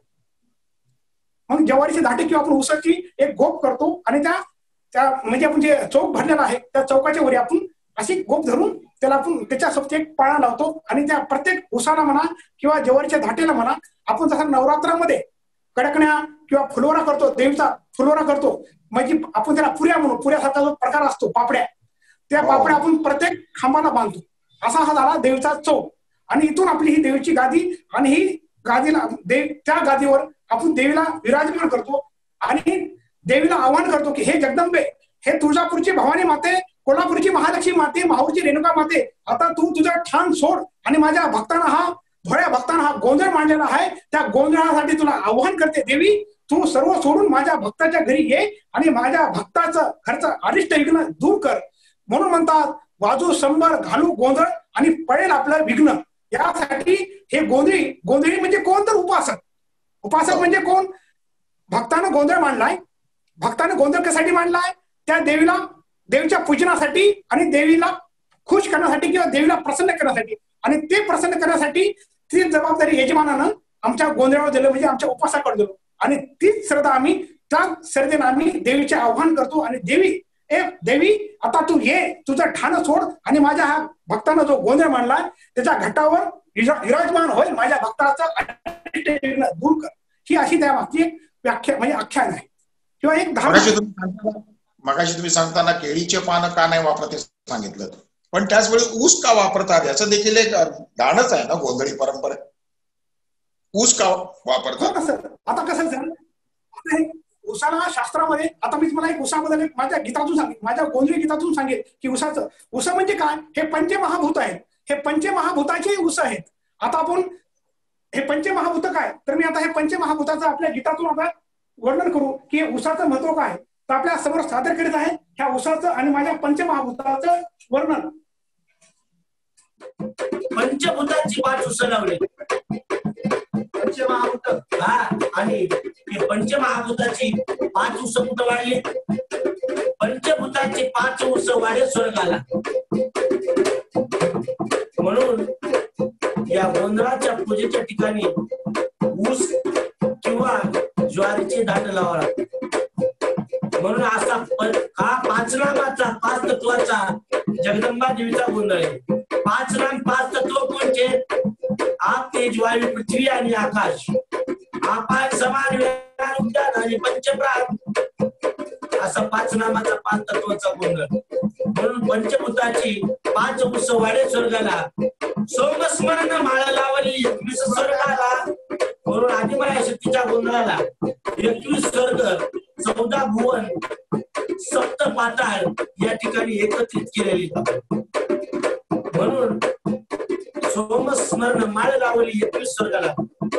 मग ज्वारीची धाटे किंवा आपण उसाची एक गोप करतो आणि त्या म्हणजे आपण जे चौक भरलेला आहे त्या चौकाच्या वरी आपण अशी गोप धरून त्याला आपण त्याच्यासोबत एक पाळा लावतो आणि त्या प्रत्येक उसाला म्हणा किंवा ज्वारीच्या धाटेला म्हणा आपण जसं नवरात्रामध्ये कडकण्या किंवा फुलोरा करतो, देवीचा फुलोरा करतो, म्हणजे आपण त्याला पुऱ्या म्हणू, पुऱ्यासारखा जो प्रकार असतो पापड्या, त्या पापड्या आपण प्रत्येक खांबाला बांधतो. असा हा झाला देवीचा चौक. आणि इथून आपली ही देवीची गादी आणि ही गादीला त्या गादीवर आपण देवीला विराजमान करतो आणि देवीला आवाहन करतो की हे जगदंबे, हे तुळजापूरची भवानी माते, कोल्हापूरची महालक्ष्मी माते, माहूरची रेणुका माते, आता तू तुझा ठाण सोड आणि माझ्या भक्तांना भोळ्या भक्तांना हा गोंधळ मांडलेला आहे, त्या गोंधळासाठी तुला आवाहन करते देवी, तू सर्व सोडून माझ्या भक्ताच्या घरी ये आणि माझ्या भक्ताचं खर्च अरिष्ट विघ्न दूर कर. म्हणून म्हणतात वाजू संबर घालू गोंधळ आणि पळेल आपलं विघ्न. यासाठी हे गोंधळी म्हणजे कोण तर उपासक म्हणजे कोण? भक्तानं गोंधळ मांडलाय. भक्तानं गोंधळ कशासाठी मांडलाय? त्या देवीच्या पूजनासाठी आणि देवीला खुश करण्यासाठी किंवा देवीला प्रसन्न करण्यासाठी. आणि ते प्रसन्न करण्यासाठी ती जबाबदारी यजमानानं आमच्या गोंधळावर दिलं, म्हणजे आमच्या उपासाकडे दिलं. आणि तीच श्रद्धा आम्ही, त्या श्रद्धेनं आम्ही देवीचे आव्हान करतो आणि देवी आता तू ये, तुझं ठाण सोड आणि माझ्या हा भक्तानं जो गोंधळ मांडलाय त्याच्या घटावर विराजमान होईल, माझ्या भक्ताचं दूर कर. ही अशी त्या मागची एक व्याख्या म्हणजे आख्यान आहे किंवा एक धारणा. मगाशी तुम्ही सांगताना केळीचे पानं का नाही वापरत हे सांगितलं, पण त्याचवेळी ऊस का वापरतात याचं देखील एक दाणच आहे ना गोंधळी परंपरा. ऊस का वापरतात? आता कसं झालं, उसाला शास्त्रामध्ये, आता मी तुम्हाला एक उसाबद्दल माझ्या गीतातून सांगेन, माझ्या गोंधळी गीतातून सांगेन की उस म्हणजे काय. हे पंचमहाभूत आहेत, हे पंचमहाभूताचे ऊस आहेत. आता आपण हे पंचमहाभूत काय, तर मी आता हे पंचमहाभूताचं आपल्या गीतातून आता वर्णन करू की उसाचं महत्व काय. तर आपल्या समोर सादर करीत आहे ह्या उसाचं आणि माझ्या पंचमहाभूताचं वर्णन. पंचभूताची 5 उस लावले, पंचमहाभूत. आणि पंचमहाभूताची 5 उस कुठं वाढली? पंचभूताची 5 उस वाढे स्वर्गाला. म्हणून या गोंधळाच्या पूजेच्या ठिकाणी ऊस किंवा ज्वारीचे दाट लावा. म्हणून असा हा 5 नामाचा 5 तत्वाचा जगदंबा देवीचा गोंधळ आहे. 5 नाम 5 तत्व कोणते? आप, तेज, वायू, पृथ्वी आणि आकाश. आपाय समान उद्यान आणि पंचप्राण असा 5 नामाचा 5 तत्वाचा गोंधळ. म्हणून पंचभूताची 5 उस वाडे स्वर्गाला, सोमस्मरण माळ लावली 21 स्वर्गाला. म्हणून आदिमाया शक्तीच्या गोंधळाला 21 स्वर्ग, 14 भुवन, 7 पाताळ या ठिकाणी एकत्रित केलेली. म्हणून सोमस्मरण माळ लावली 21 स्वर्गाला.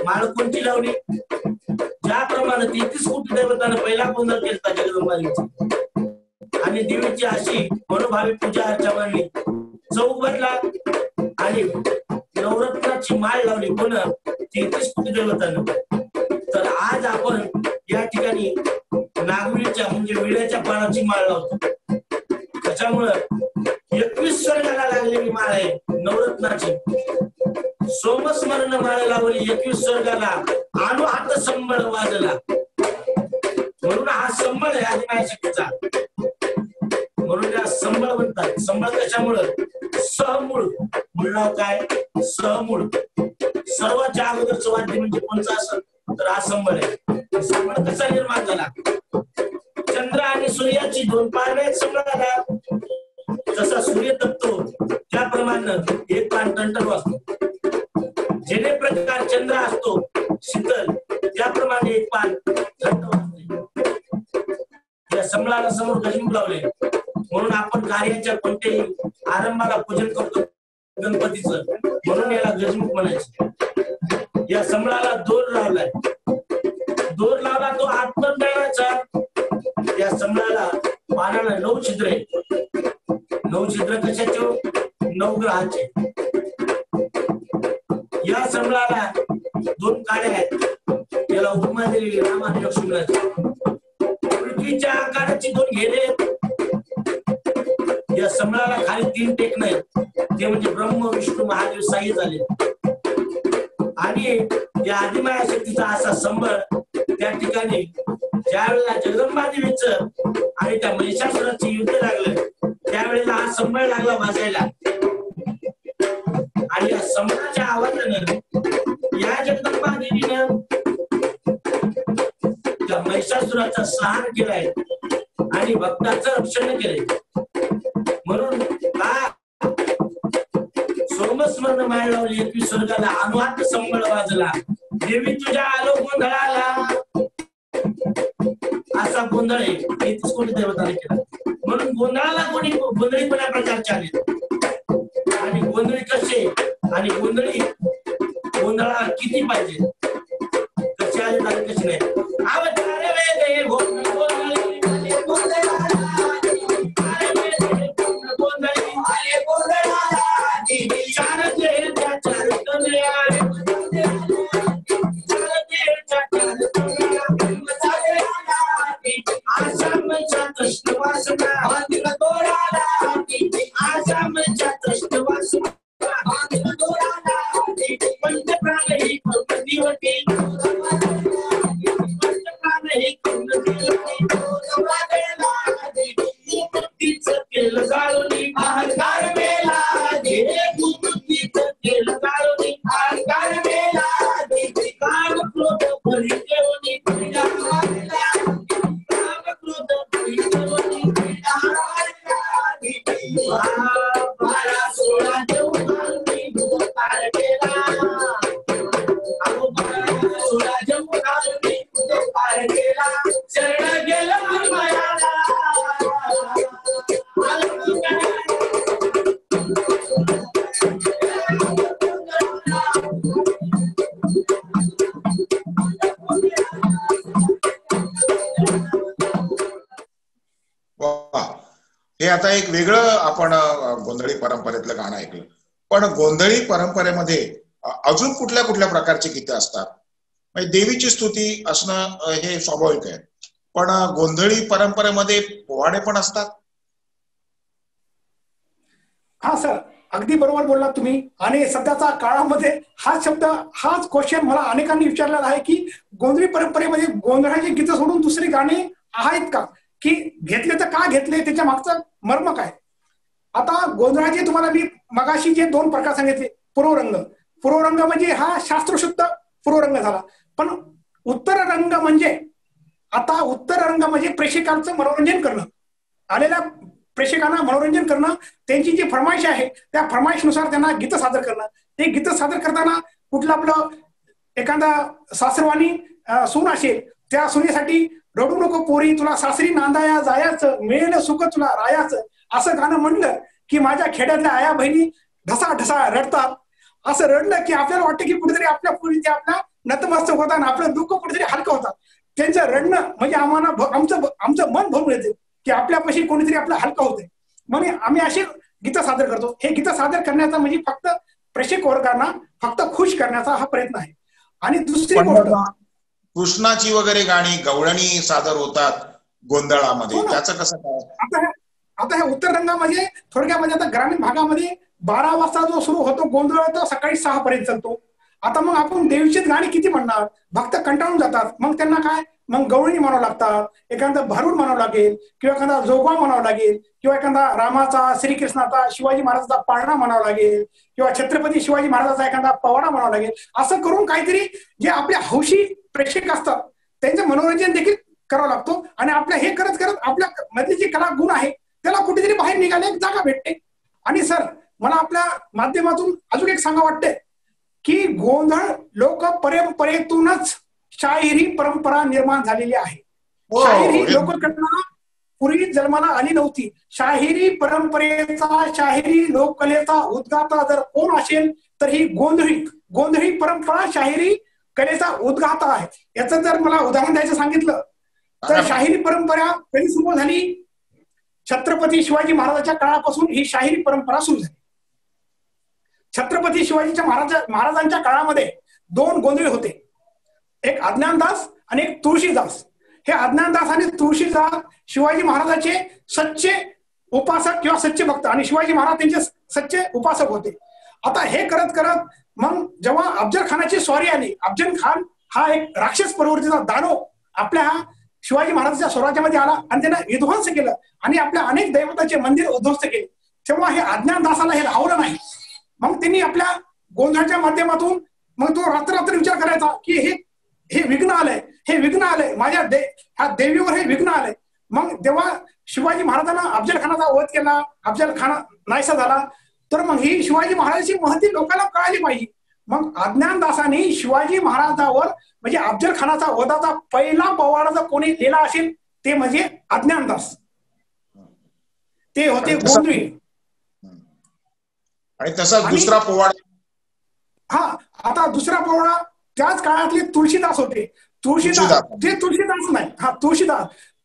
माळ कोणती लावली? ज्याप्रमाणे 33 कोटी देवतांना पहिला गोंधळ केला जगदंबाची आणि देवीची अशी मनोभावी पूजा अर्चा मांडली. चौक भरला आणि नवरत्नाची माळ लावली कोण? 33 कोटी देवतांना. तर आज आपण या ठिकाणी नागवीच्या म्हणजे विड्याच्या पानाची माळ लावतो. त्याच्यामुळं 21 स्वर्गाला लागलेली माळ आहे नवरत्नाची. सोमस्मरण माळ लावली 21 स्वर्गाला, आणू हात संबळ वाजला. म्हणून हा संबळ आहे आदिमाया शक्तीचा. म्हणून त्या संबळ म्हणतात. संबळ कशामुळं? सहमूळ. मूळ नाव काय? सहमूळ. सर्वाच्या अगोदरचं वाद्य म्हणजे कोणचं असेल तर हा संबळ आहे. संबळ कसा निर्माण झाला? चंद्र आणि सूर्याची 2 पाने आहेत संबळाला. जसा सूर्य तपतो त्याप्रमाणे एक पान टणटण वाजतो. जेणे प्रकार चंद्र असतो शीतल त्याप्रमाणे एक पान थंड वाजते. या संबळाला समोर गजमुख लावले. म्हणून आपण कार्याच्या कोणत्याही आरंभाला पूजन करतो गणपतीचं, म्हणून याला गजमुख म्हणायचं. या संबळाला दोर लावलाय. दोर लावला तो आत्मज्ञानाचा. या संबळाला पानाला 9 छिद्र आहे. 9 छिद्र कशाचे? 9 ग्रहाचे. या संबळाला 2 काड्या आहेत. याला उपमा दिलेली राम आणि लक्ष्मणाची. पृथ्वीच्या आकाराची 2 घेरे. या संबळाला खाली 3 टेकणं आहेत. ते म्हणजे ब्रह्म, विष्णू, महादेव साई झाले. आणि या आदिमाया शक्तीचा असा संबळ त्या ठिकाणी ज्या वेळेला जगदंबा देवीचं आणि त्या महिषासुराचं युद्ध लागलं त्यावेळेला हा संबळ लागला वाजायला. आणि या संबळाच्या आवाजानं या जगदंबा देवीनं त्या महिषासुराचा संहार केलाय आणि भक्ताचं रक्षण केलंय. म्हणून का सोमस नामस्मरण माय लावली 21 स्वर्गाला अनुहात संबळ वाजला देवी तुझ्या आलो गोंधळाला असा गोंधळ आहे 33 कोटी देवताने केला म्हणून गोंधळाला कोणी गोंधळी पण प्रकारचे आले आणि गोंधळी कसे आणि गोंधळा किती पाहिजे कसे आले आणि कसे नाही अवतार वेगळे गोंधळी आसामच्या कृष्ण वासना आसामच्या कृष्ण वासना पंचप्राण ही कुंडलीवती पंचप्राण ही कुंडलीवती बुद्धीचं केलं जाळूनी अहंकार मेला बुद्धीचं केलं जाळूनी अहंकार मेला काम क्रोध भरी देवनी हे आता एक वेगळं आपण गोंधळी परंपरेतलं गाणं ऐकलं पण गोंधळी परंपरेमध्ये अजून कुठल्या कुठल्या प्रकारची गीतं असतात म्हणजे देवीची स्तुती असणं हे स्वाभाविक आहे पण गोंधळी परंपरेमध्ये पोवाडे पण असतात हा सर अगदी बरोबर बोललात तुम्ही आणि सध्याच्या काळामध्ये हाच क्वेश्चन मला अनेकांनी विचारलेला आहे की गोंधळी परंपरेमध्ये गोंधळाची गीतं सोडून दुसरी गाणी आहेत का की घेतले तर का घेतले त्याच्या मागचं मर्म काय आता गोंधळाचे तुम्हाला मी मगाशी जे 2 प्रकार सांगितले पूर्वरंग म्हणजे हा शास्त्रशुद्ध पूर्वरंग झाला पण उत्तर रंग म्हणजे प्रेक्षकांचं मनोरंजन करणं आलेल्या प्रेक्षकांना मनोरंजन करणं त्यांची जी फरमाईश आहे त्या फरमाईशनुसार त्यांना गीत सादर करणं ते गीत सादर करताना कुठलं आपलं एखादा सासरवाणी सून असेल त्या सुनेसाठी रडू नको पोरी तुला सासरी नांदाया जायचं मिळेल सुख तुला रायाचं असं गाणं म्हणलं की माझ्या खेड्यातल्या आया बहिणी ढसा ढसा रडतात असं रडलं की आपल्याला वाटतं की कुठेतरी आपल्या पोरी ते आपल्या नतमस्तक होतात आणि आपलं दुःख कुठेतरी हलकं होतात त्यांचं रडणं म्हणजे आम्हाला आमचं मन भरून येते की आपल्यापाशी कोणीतरी आपलं हलकं होते म्हणून आम्ही अशी गीतं सादर करतो हे गीतं सादर करण्याचा म्हणजे फक्त प्रेक्षक वर्गांना फक्त खुश करण्याचा हा प्रयत्न आहे आणि दुसरी गोष्ट कृष्णाची वगैरे गाणी गवळणी सादर होतात गोंधळामध्ये त्याचं कसं काय आता ह्या उत्तर रंगामध्ये थोडक्यामध्ये आता ग्रामीण भागामध्ये 12 वाजता जो सुरू होतो गोंधळ तो सकाळी 6 पर्यंत चालतो आता मग आपण देवीचीच गाणी किती म्हणणार भक्त कंटाळून जातात मग त्यांना काय मग गवळणी म्हणावं लागतात एखादा भारूड म्हणावं लागेल किंवा एखादा जोगवा म्हणावं लागेल किंवा एखादा रामाचा श्रीकृष्णाचा शिवाजी महाराजांचा पाळणा म्हणावा लागेल किंवा छत्रपती शिवाजी महाराजांचा एखादा पवाडा म्हणावा लागेल असं करून काहीतरी जे आपल्या हौशी प्रेक्षक असतात त्यांचं मनोरंजन देखील करावं लागतो आणि आपल्या हे करत करत आपल्या मधले जे कला गुण आहे त्याला कुठेतरी बाहेर निघायला एक जागा भेटते आणि सर मला आपल्या माध्यमातून अजून एक सांगा वाटते की गोंधळ लोक परंपरेतूनच शाहिरी परंपरा निर्माण झालेली आहे शाहिरी लोककला पूर्वी जन्माला आली नव्हती शाहिरी परंपरेचा शाहिरी लोककलेचा उद्गाता जर कोण असेल तर ही गोंधळी परंपरा शाहिरी कलेचा उद्गाता आहे याचं जर मला उदाहरण द्यायचं सांगितलं तर शाहिरी परंपरा कधी सुरू झाली छत्रपती शिवाजी महाराजांच्या काळापासून ही शाहिरी परंपरा सुरू झाली छत्रपती शिवाजीच्या महाराजांच्या काळामध्ये 2 गोंधळी होते एक अज्ञानदास आणि एक तुळशीदास हे अज्ञानदास आणि तुळशीदास शिवाजी महाराजांचे सच्चे उपासक किंवा सच्चे भक्त आणि शिवाजी महाराज त्यांचे सच्चे उपासक होते आता हे करत करत मग जेव्हा अफजल खानाची स्वारी आली अफजल खान हा एक राक्षस प्रवृत्तीचा दानव आपल्या शिवाजी महाराजांच्या स्वराज्यामध्ये आला आणि त्यांना विध्वंस केलं आणि आपल्या अनेक दैवताचे मंदिर उद्ध्वस्त केले तेव्हा हे अज्ञानदासाला हे लावलं नाही मग त्यांनी आपल्या गोंधळाच्या माध्यमातून मग तो रात्र विचार करायचा की हे विघ्न आलंय माझ्या ह्या देवीवर हे विघ्न आलंय मग तेव्हा शिवाजी महाराजांना अफजल खानाचा वध केला अफजल खान नाहीसा झाला तर मग ही शिवाजी महाराजांची महती लोकांना कळाली पाहिजे. मग अज्ञानदासाने शिवाजी महाराजांवर म्हणजे अफजल खानाचा वधाचा पहिला पोवाडा जर कोणी लिहिला असेल ते म्हणजे अज्ञानदास, ते होते गोंधळी. आणि तसा दुसरा पोवाडा, हा आता दुसरा पोवाडा त्याच काळातले तुळशीदास होते. तुळशीदास जे तुळशीदास नाही, हा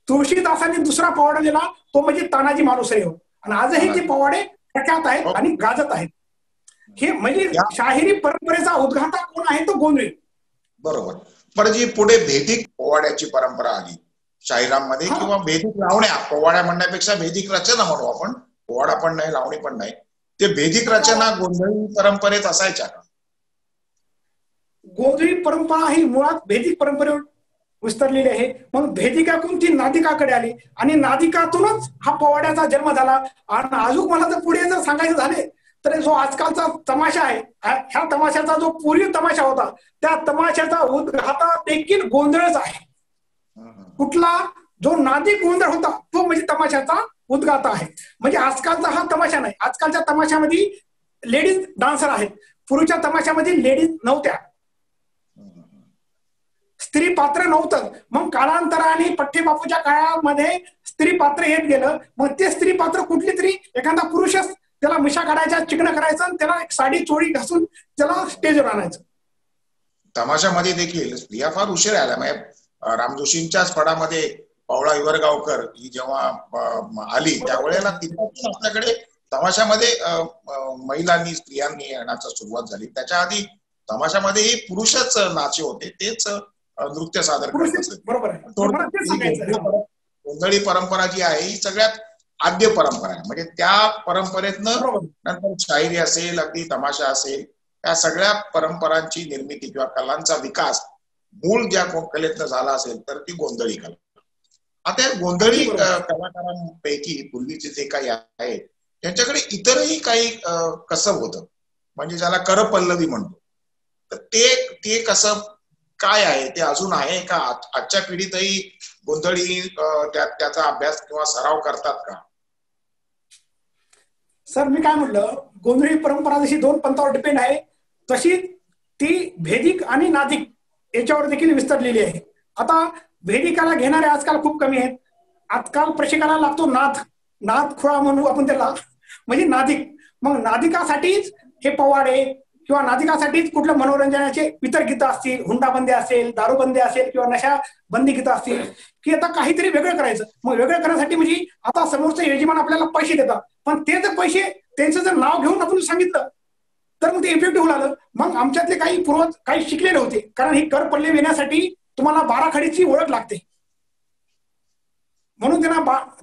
तुळशीदासांनी दुसरा पोवाडा लिहिला तो म्हणजे तानाजी मालुसरे हो. आणि आजही ते पोवाडे प्रख्यात आहेत आणि गाजत आहेत. हे म्हणजे शाहिरी परंपरेचा उद्घाता कोण आहे तो गोंधळी. बरोबर. पण जी पुढे भेदिक पोवाड्याची परंपरा आली शाहिरांमध्ये किंवा भेदिक लावण्या, पोवाड्या म्हणण्यापेक्षा भेदिक रचना म्हणू आपण, पोवाडा पण नाही लावणी पण नाही, ते भेदिक रचना गोंधळी परंपरेत असायच्या का? गोंधळी परंपरा ही मुळात भेदिक परंपरेवर विस्तारलेली आहे. मग भेदिकातून ती नादिकाकडे आली आणि नादिकातूनच हा पोवाड्याचा जन्म झाला. आणि अजून मला तर पुढे जर सांगायचं झाले तर जो आजकालचा तमाशा आहे, ह्या तमाशाचा जो पूर्वी तमाशा होता त्या तमाशाचा उद्घाता देखील गोंधळच आहे. कुठला जो नादिक गोंधळ होता तो म्हणजे तमाशाचा उद्घाता आहे. म्हणजे आजकालचा हा तमाशा नाही. आजकालच्या तमाशामध्ये लेडीज डान्सर आहेत, पूर्वीच्या तमाशामध्ये लेडीज नव्हत्या, स्त्री पात्र नव्हतं. मग कालांतराने पठ्ठेबापूच्या काळामध्ये स्त्री पात्र येत गेलं. मग ते स्त्री पात्र कुठली तरी एखादा पुरुषच त्याला मिशा काढायचा, चिकन करायचं आणि त्याला एक साडी चोळी घासून त्याला स्टेजवर आणायचं. तमाशामध्ये देखील स्त्रिया फार उशीर आल्या. म्हणजे रामजोशींच्याच फडामध्ये पावळा इवरगावकर ही जेव्हा आली त्यावेळेला तिथपासून आपल्याकडे तमाशामध्ये महिलांनी स्त्रियांनी येण्याचा सुरुवात झाली. त्याच्या आधी तमाशामध्येही पुरुषच नाचे होते, तेच नृत्य सादर करत असत. गोंधळी परंपरा जी आहे ही सगळ्यात आद्य परंपरा आहे. म्हणजे त्या परंपरेतनं नंतर शाहिरी असेल, अगदी तमाशा असेल, त्या सगळ्या परंपरांची निर्मिती किंवा कलांचा विकास मूळ ज्या कलेतनं झाला असेल तर ती गोंधळी कला. आता गोंधळी कलाकारांपैकी पूर्वीचे जे काही आहे त्यांच्याकडे इतरही काही कसब होतं, म्हणजे ज्याला करपल्लवी म्हणतो. तर ते कसब काय आहे, ते अजून आहे का? आजच्या पिढीतही गोंधळी त्याचा अभ्यास किंवा सराव करतात का? सर मी काय म्हटलं, गोंधळी परंपरा जशी दोन पंथावर डिपेंड आहे तशी ती भेदिक आणि नादिक याच्यावर देखील विस्तारलेली आहे. आता भेदिकाला घेणारे आजकाल खूप कमी आहेत. आजकाल प्रशिक्षणाला लागतो नाद खुळा म्हणू आपण त्याला, म्हणजे नादिक. मग नादिकासाठीच हे पोवाडे किंवा नादिकासाठीच कुठल्या मनोरंजनाचे इतर गीतं असतील, हुंडाबंदी असेल, दारूबंदी असेल किंवा नशा बंदी गीतं असतील, की आता काहीतरी वेगळं करायचं. मग वेगळं करण्यासाठी म्हणजे आता समोरचं यजमान आपल्याला पैसे देतात, पण ते जर पैसे त्यांचं जर नाव घेऊन आपण सांगितलं तर मग ते इफेक्टिव्ह झालं. मग आमच्यातले काही पूर्वज काही शिकलेले होते, कारण ही कर पल्लवी येण्यासाठी तुम्हाला बाराखडीची ओळख लागते. म्हणून त्यांना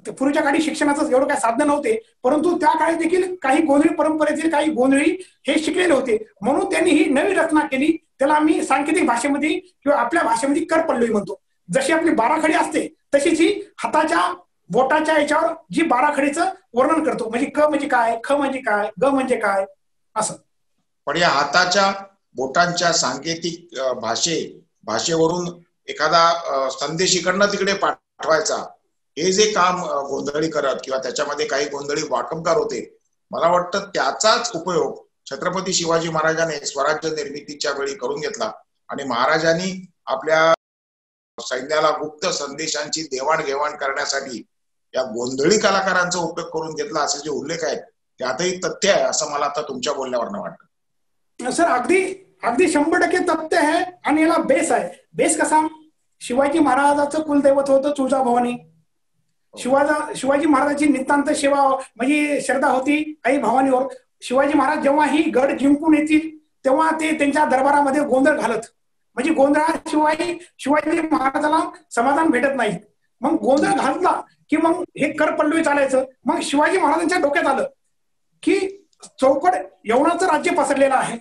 पूर्वीच्या काळी शिक्षणाचं एवढं काही साधन नव्हते, परंतु त्या काळी देखील काही गोंधळी परंपरेतील काही गोंधळी हे शिकलेले होते. म्हणून त्यांनी ही नवी रचना केली. त्याला आम्ही सांकेतिक भाषेमध्ये किंवा आपल्या भाषेमध्ये कर पल्लवी म्हणतो. जशी आपली बाराखडी असते तशीच ही हाताच्या बोटाच्या याच्यावर जी बाराखडीचं वर्णन करतो. म्हणजे क म्हणजे काय, ख म्हणजे काय, ग म्हणजे काय, असं. पण या हाताच्या बोटांच्या सांकेतिक भाषेवरून एखादा संदेश इकडनं तिकडे पाठवायचा, हे जे काम गोंधळी करत किंवा त्याच्यामध्ये काही गोंधळी वाकमकार होते, मला वाटतं त्याचाच उपयोग छत्रपती शिवाजी महाराजांनी स्वराज्य निर्मितीच्या वेळी करून घेतला. आणि महाराजांनी आपल्या सैन्याला गुप्त संदेशांची देवाणघेवाण करण्यासाठी या गोंधळी कलाकारांचा उपयोग करून घेतला, असे जे उल्लेख आहेत त्यातही तथ्य आहे असं मला आता तुमच्या बोलण्यावरनं वाटतं. सर अगदी 100% तथ्य आहे. आणि याला बेस आहे. बेस कसा, शिवाजी महाराजांचं कुलदैवत होतं तुळजाभवानी. शिवाजी महाराजांची नितांत सेवा म्हणजे श्रद्धा होती आई भवानीवर. शिवाजी महाराज जेव्हा ही गड जिंकून येतील तेव्हा ते त्यांच्या दरबारामध्ये गोंधळ घालत, म्हणजे गोंधळाशिवाय शिवाजी महाराजाला समाधान भेटत नाही. मग गोंधळ घातला की मग हे कर पल्लवी चालायचं. मग शिवाजी महाराजांच्या डोक्यात आलं की चौकड यवनाचं राज्य पसरलेलं आहे,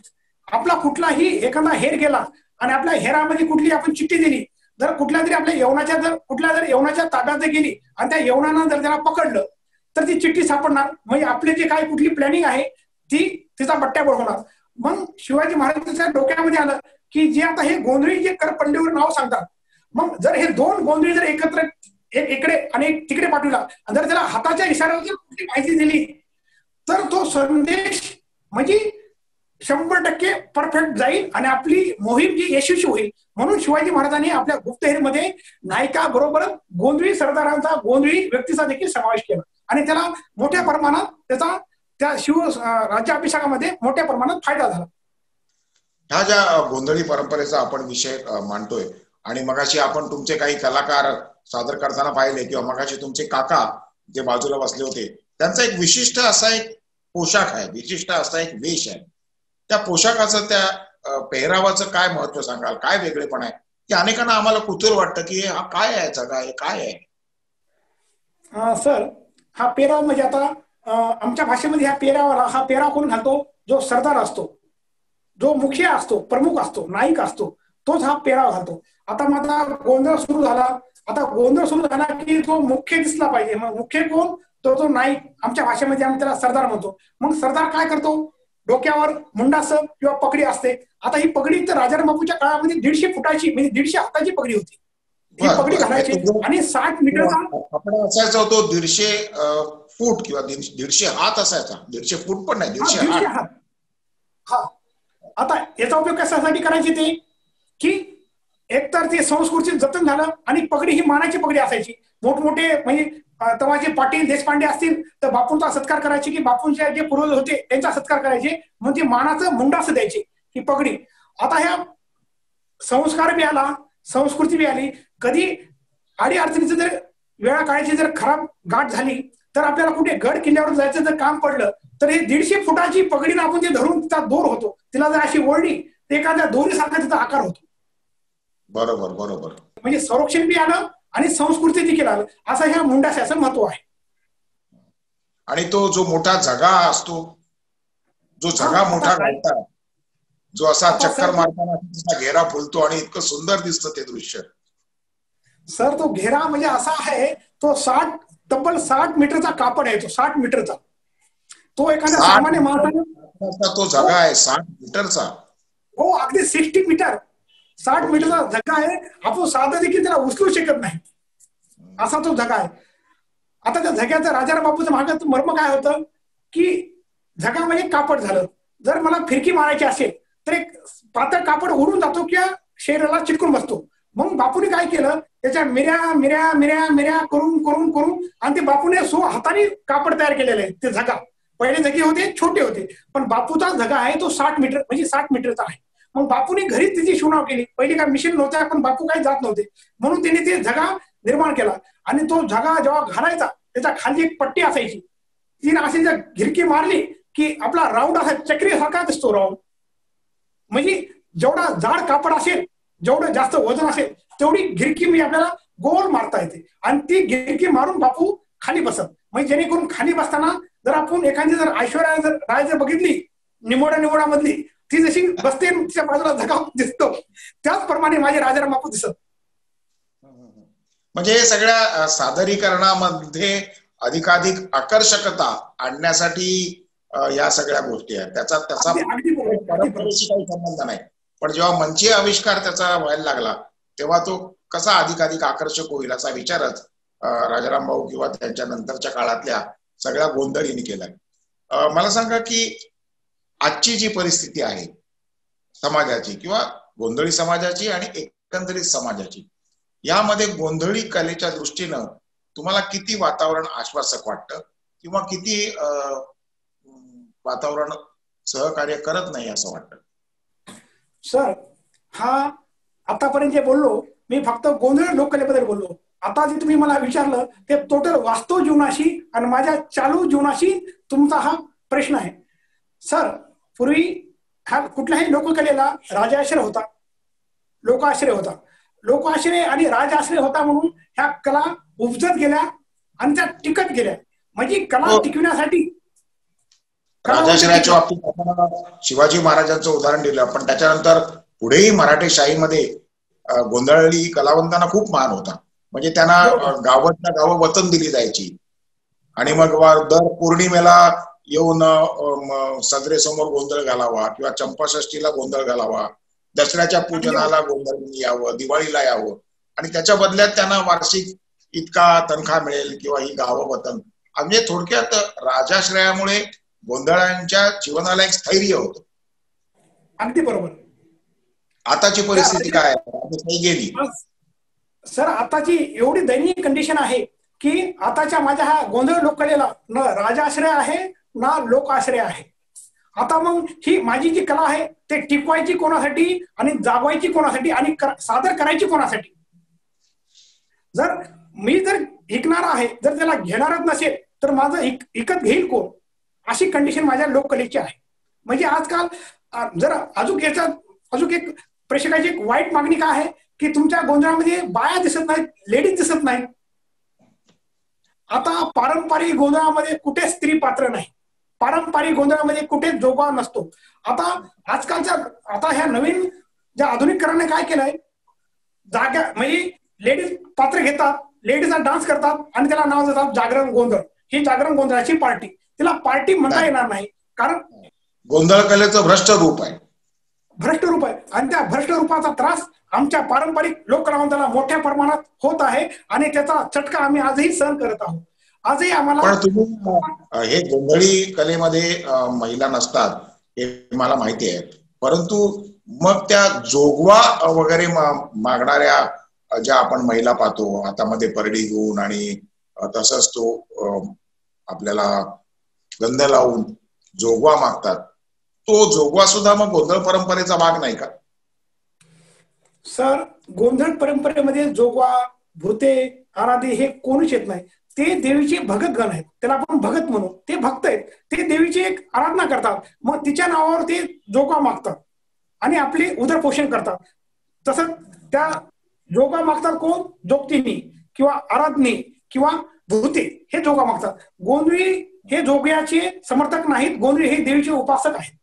आपला कुठलाही एखादा हेर गेला आणि आपल्या हेरामध्ये कुठली आपण चिठ्ठी दिली, जर कुठल्या तरी आपल्या यवनाच्या ताब्यात गेली आणि त्या यवनानं जर त्याला पकडलं तर ती चिठ्ठी सापडणार. म्हणजे आपली जे काही कुठली प्लॅनिंग आहे तिचा बट्ट्याबोळ होणार. मग शिवाजी महाराजांच्या डोक्यामध्ये आलं की जे आता हे गोंधळी जे कर पल्लवीवर नाव सांगतात, मग जर हे दोन गोंधळी जर एकत्र एक इकडे आणि एक तिकडे पाठवला आणि जर त्याला हाताच्या इशाऱ्यावर जर कुठली माहिती दिली तर तो संदेश म्हणजे 100% परफेक्ट जाईल आणि आपली मोहीम जी यशस्वी होईल. म्हणून शिवाजी महाराजांनी आपल्या गुप्तहेरमध्ये नायका बरोबर गोंधळी सरदारांचा, गोंधळी व्यक्तीचा देखील समावेश केला आणि त्याला मोठ्या प्रमाणात त्याचा त्या राज्याभिषेकामध्ये मोठ्या प्रमाणात फायदा झाला. ह्या ज्या गोंधळी परंपरेचा आपण विषय मांडतोय आणि मगाशी आपण तुमचे काही कलाकार सादर करताना पाहिले किंवा मगाशी तुमचे काका जे बाजूला बसले होते त्यांचा एक विशिष्ट असा एक पोशाख आहे, विशिष्ट असा एक वेश आहे. त्या पोशाखाचं, त्या पेहरावाचं काय महत्व सांगाल? काय वेगळेपण आहे की अनेकांना आम्हाला कुतूहल वाटतं की हा काय आहे, जगा काय आहे? सर, हा पेहराव म्हणजे आता आमच्या भाषेमध्ये ह्या पेहरावाला, हा पेहराव कोण घालतो? जो सरदार असतो, जो मुखिया असतो, प्रमुख असतो, नाईक असतो, तोच हा पेहराव घालतो. आता माझा गोंधळ सुरू झाला, आता गोंधळ सुरू झाला की तो मुख्य दिसला पाहिजे. मग मुख्य कोण? तो नाईक. आमच्या भाषेमध्ये आम्ही त्याला सरदार म्हणतो. मग सरदार काय करतो? डोक्यावर मुंडास किंवा पगडी असते. आता ही पगडी तर राजारामबापूच्या काळामध्ये 150 फुटाची म्हणजे 150 हाताची पगडी होती. ही पगडी घालायची आणि 60 मीटरचा कपडा असायचा. तो 150 फूट किंवा 150 हात असायचा. 150 फूट पण नाही, 150 हात. हा, आता याचा उपयोग कशासाठी करायचे ते की एकतर ते संस्कृतीचं जतन झालं आणि पगडी ही मानाची पगडी असायची. मोठमोठे म्हणजे तेव्हाचे पाटील देशपांडे असतील तर बापूंचा सत्कार करायचे, की बापूंचे जे पूर्वज होते त्यांचा सत्कार करायचे, मग ते मानाचं मुंडास द्यायचे ही पगडी. आता ह्या संस्कार बी आला, संस्कृती बी आली. कधी आडी अडचणीचं जर वेळा काळाची जर खराब गाठ झाली तर आपल्याला कुठे गड किल्ल्यावर जायचं जर काम पडलं तर हे 150 फुटाची पगडीनं आपण ते धरून तिचा दोर होतो, तिला जर अशी ओढली तर एखाद्या दोरीसारखा तिचा आकार होतो. बरोबर बरोबर. म्हणजे संरक्षण बी आलं आणि संस्कृती देखील आलं, असं ह्या मुंडाशाचं महत्व आहे. आणि तो जो मोठा झगा असतो, जो झगा मोठा घालतात, जो असा चक्कर मारताना घेरा फुलतो आणि इतकं सुंदर दिसतं ते दृश्य. सर, तो घेरा म्हणजे असा आहे, तो तब्बल 60 मीटरचा कापड आहे. तो 60 मीटरचा. तो एखाद्या सामान्य माणसाने तो झगा आहे 60 मीटरचा. हो, अगदी 60 मीटर 60 मीटरचा झगा आहे. आपण साधं देखील त्याला उचलू शकत नाही असा तो झगा आहे. आता त्या झग्याचं राजारामबापूचं मागाचं मर्म काय होतं की झगा म्हणजे कापड झालं. जर मला फिरकी मारायची असेल तर एक पातळ कापड उडून जातो किंवा शरीराला चिटकून बसतो. मग बापूने काय केलं, त्याच्या मिऱ्या मिऱ्या मिऱ्या मिऱ्या करून करून करून आणि ते बापूने हाताने कापड तयार केलेलं आहे. ते झगा पहिले झगे होते, छोटे होते, पण बापूचा झगा आहे तो 60 मीटर म्हणजे 60 मीटरचा आहे. मग बापूने घरीच तिची शिवणाव केली. पहिले काय मिशन नव्हतं, पण बापू काही जात नव्हते म्हणून त्यांनी ते झगा निर्माण केला. आणि तो झगा जेव्हा घालायचा त्याच्या खाली एक पट्टी असायची, तिने अशी जर घिरकी मारली की आपला राऊंड असा चक्रीसारखा दिसतो राऊंड. म्हणजे जेवढा जाड कापड असेल, जेवढं जास्त वजन असेल तेवढी घिरकी मी आपल्याला गोल मारता येते आणि ती घिरकी मारून बापू खाली बसत. म्हणजे जेणेकरून खाली बसताना जर आपण एखादी जर ऐश्वर्या जर राय जर बघितली निमोडा मधली, ती जशी बसते तिच्या बाजूला झगा दिसतो, त्याचप्रमाणे माझे राजाराम बापू दिसत. म्हणजे हे सगळ्या सादरीकरणामध्ये अधिकाधिक आकर्षकता आणण्यासाठी या सगळ्या गोष्टी आहेत. त्याचा परंपरेशी काही संबंध नाही, पण जेव्हा मंचीय आविष्कार त्याचा व्हायला लागला तेव्हा तो कसा अधिकाधिक आकर्षक होईल असा विचारच राजाराम भाऊ किंवा त्यांच्या नंतरच्या काळातल्या सगळ्या गोंधळींनी केलाय. मला सांगा की आजची जी परिस्थिती आहे समाजाची किंवा गोंधळी समाजाची आणि एकंदरीत समाजाची, यामध्ये गोंधळी कलेच्या दृष्टीनं तुम्हाला किती वातावरण आश्वासक वाटतं किंवा किती वातावरण सहकार्य करत नाही असं वाटतं? सर, हा आतापर्यंत जे बोललो मी फक्त गोंधळ लोककलेबद्दल बोललो. आता जे तुम्ही मला विचारलं ते टोटल वास्तव जीवनाशी आणि माझ्या चालू जीवनाशी तुमचा हा प्रश्न आहे. सर, पूर्वी हा कुठल्याही लोककलेला राजाश्रय होता, लोकाश्रय होता. लोकाश्रय आणि राजाश्रय होता म्हणून ह्या कला उपजत गेल्या आणि त्या टिकत गेल्या. म्हणजे कला टिकविण्यासाठी राजाश्रयाच्या बाबतीत शिवाजी महाराजांचं उदाहरण दिलं, पण त्याच्यानंतर पुढेही मराठी शाहीमध्ये गोंधळी कलावंतांना खूप मान होता. म्हणजे त्यांना गावातल्या गावं वतन दिली जायची आणि मग दर पौर्णिमेला येऊन सदरे समोर गोंधळ घालावा किंवा चंपाषष्ठीला गोंधळ घालावा, दसऱ्याच्या पूजनाला गोंधळ यावं, दिवाळीला यावं आणि त्याच्या बदल्यात त्यांना वार्षिक इतका तनखा मिळेल किंवा ही गावं वतन. म्हणजे थोडक्यात राजाश्रयामुळे गोंधळांच्या जीवनाला एक स्थैर्य होतं. अगदी बरोबर. आताची परिस्थिती काय गेली सर? आताची एवढी दयनीय कंडिशन आहे की आताच्या माझ्या हा गोंधळ लोककलेला न राजाश्रय आहे ना लोकाश्रय आहे. आता मग ही माझी जी कला आहे ते टिकवायची कोणासाठी आणि जागवायची कोणासाठी आणि सादर करायची कोणासाठी? जर मी जर ऐकणार आहे, जर त्याला घेणारच नसेल तर माझं विकत घेईल कोण? अशी कंडिशन माझ्या लोककलेची आहे. म्हणजे आजकाल जर अजून एक प्रेक्षकाची एक वाईट मागणी काय आहे की तुमच्या गोंधळामध्ये बाया दिसत नाहीत, लेडीज दिसत नाहीत. आता पारंपरिक गोंधळामध्ये कुठे स्त्री पात्र नाही, पारंपरिक गोंधळामध्ये कुठे जोगवा नसतो. आता ह्या नवीन ज्या आधुनिकरणाने काय केलंय, जागा म्हणजे लेडीज पात्र घेतात, लेडीजचा डान्स करतात आणि त्याला नाव देतात जागरण गोंधळ. ही जागरण गोंधळाची पार्टी, तिला पार्टी म्हणता येणार नाही कारण गोंधळ कलेचं भ्रष्ट रूप आहे. आणि त्या भ्रष्ट रूपाचा त्रास आमच्या पारंपरिक लोककलावंताला मोठ्या प्रमाणात होत आहे आणि त्याचा चटका आम्ही आजही सहन करत आहोत. आजही आम्हाला. पण तुम्ही हे गोंधळी कलेमध्ये महिला नसतात हे मला माहिती आहे, परंतु मग त्या जोगवा वगैरे मागणाऱ्या ज्या आपण महिला पाहतो हातामध्ये परडी घेऊन आणि तसंच तो आपल्याला गंध लावून जोगवा मागतात, तो जोगवा सुद्धा मग गोंधळ परंपरेचा भाग नाही का? सर, गोंधळ परंपरेमध्ये जोगवा, भूते, आराधे हे कोणीच येत नाही. ते देवीचे भगत गण आहेत, त्याला आपण भगत म्हणू. ते भक्त आहेत, ते देवीची एक आराधना करतात, मग तिच्या नावावर ते जोगवा मागतात आणि आपले उदरपोषण करतात. तसंच त्या जोगवा मागतात कोण? जोगतीनी किंवा आराधनी किंवा भूते हे जोगवा मागतात. गोंधळी हे जोग्याचे समर्थक नाहीत, गोंधळी हे देवीचे उपासक आहेत.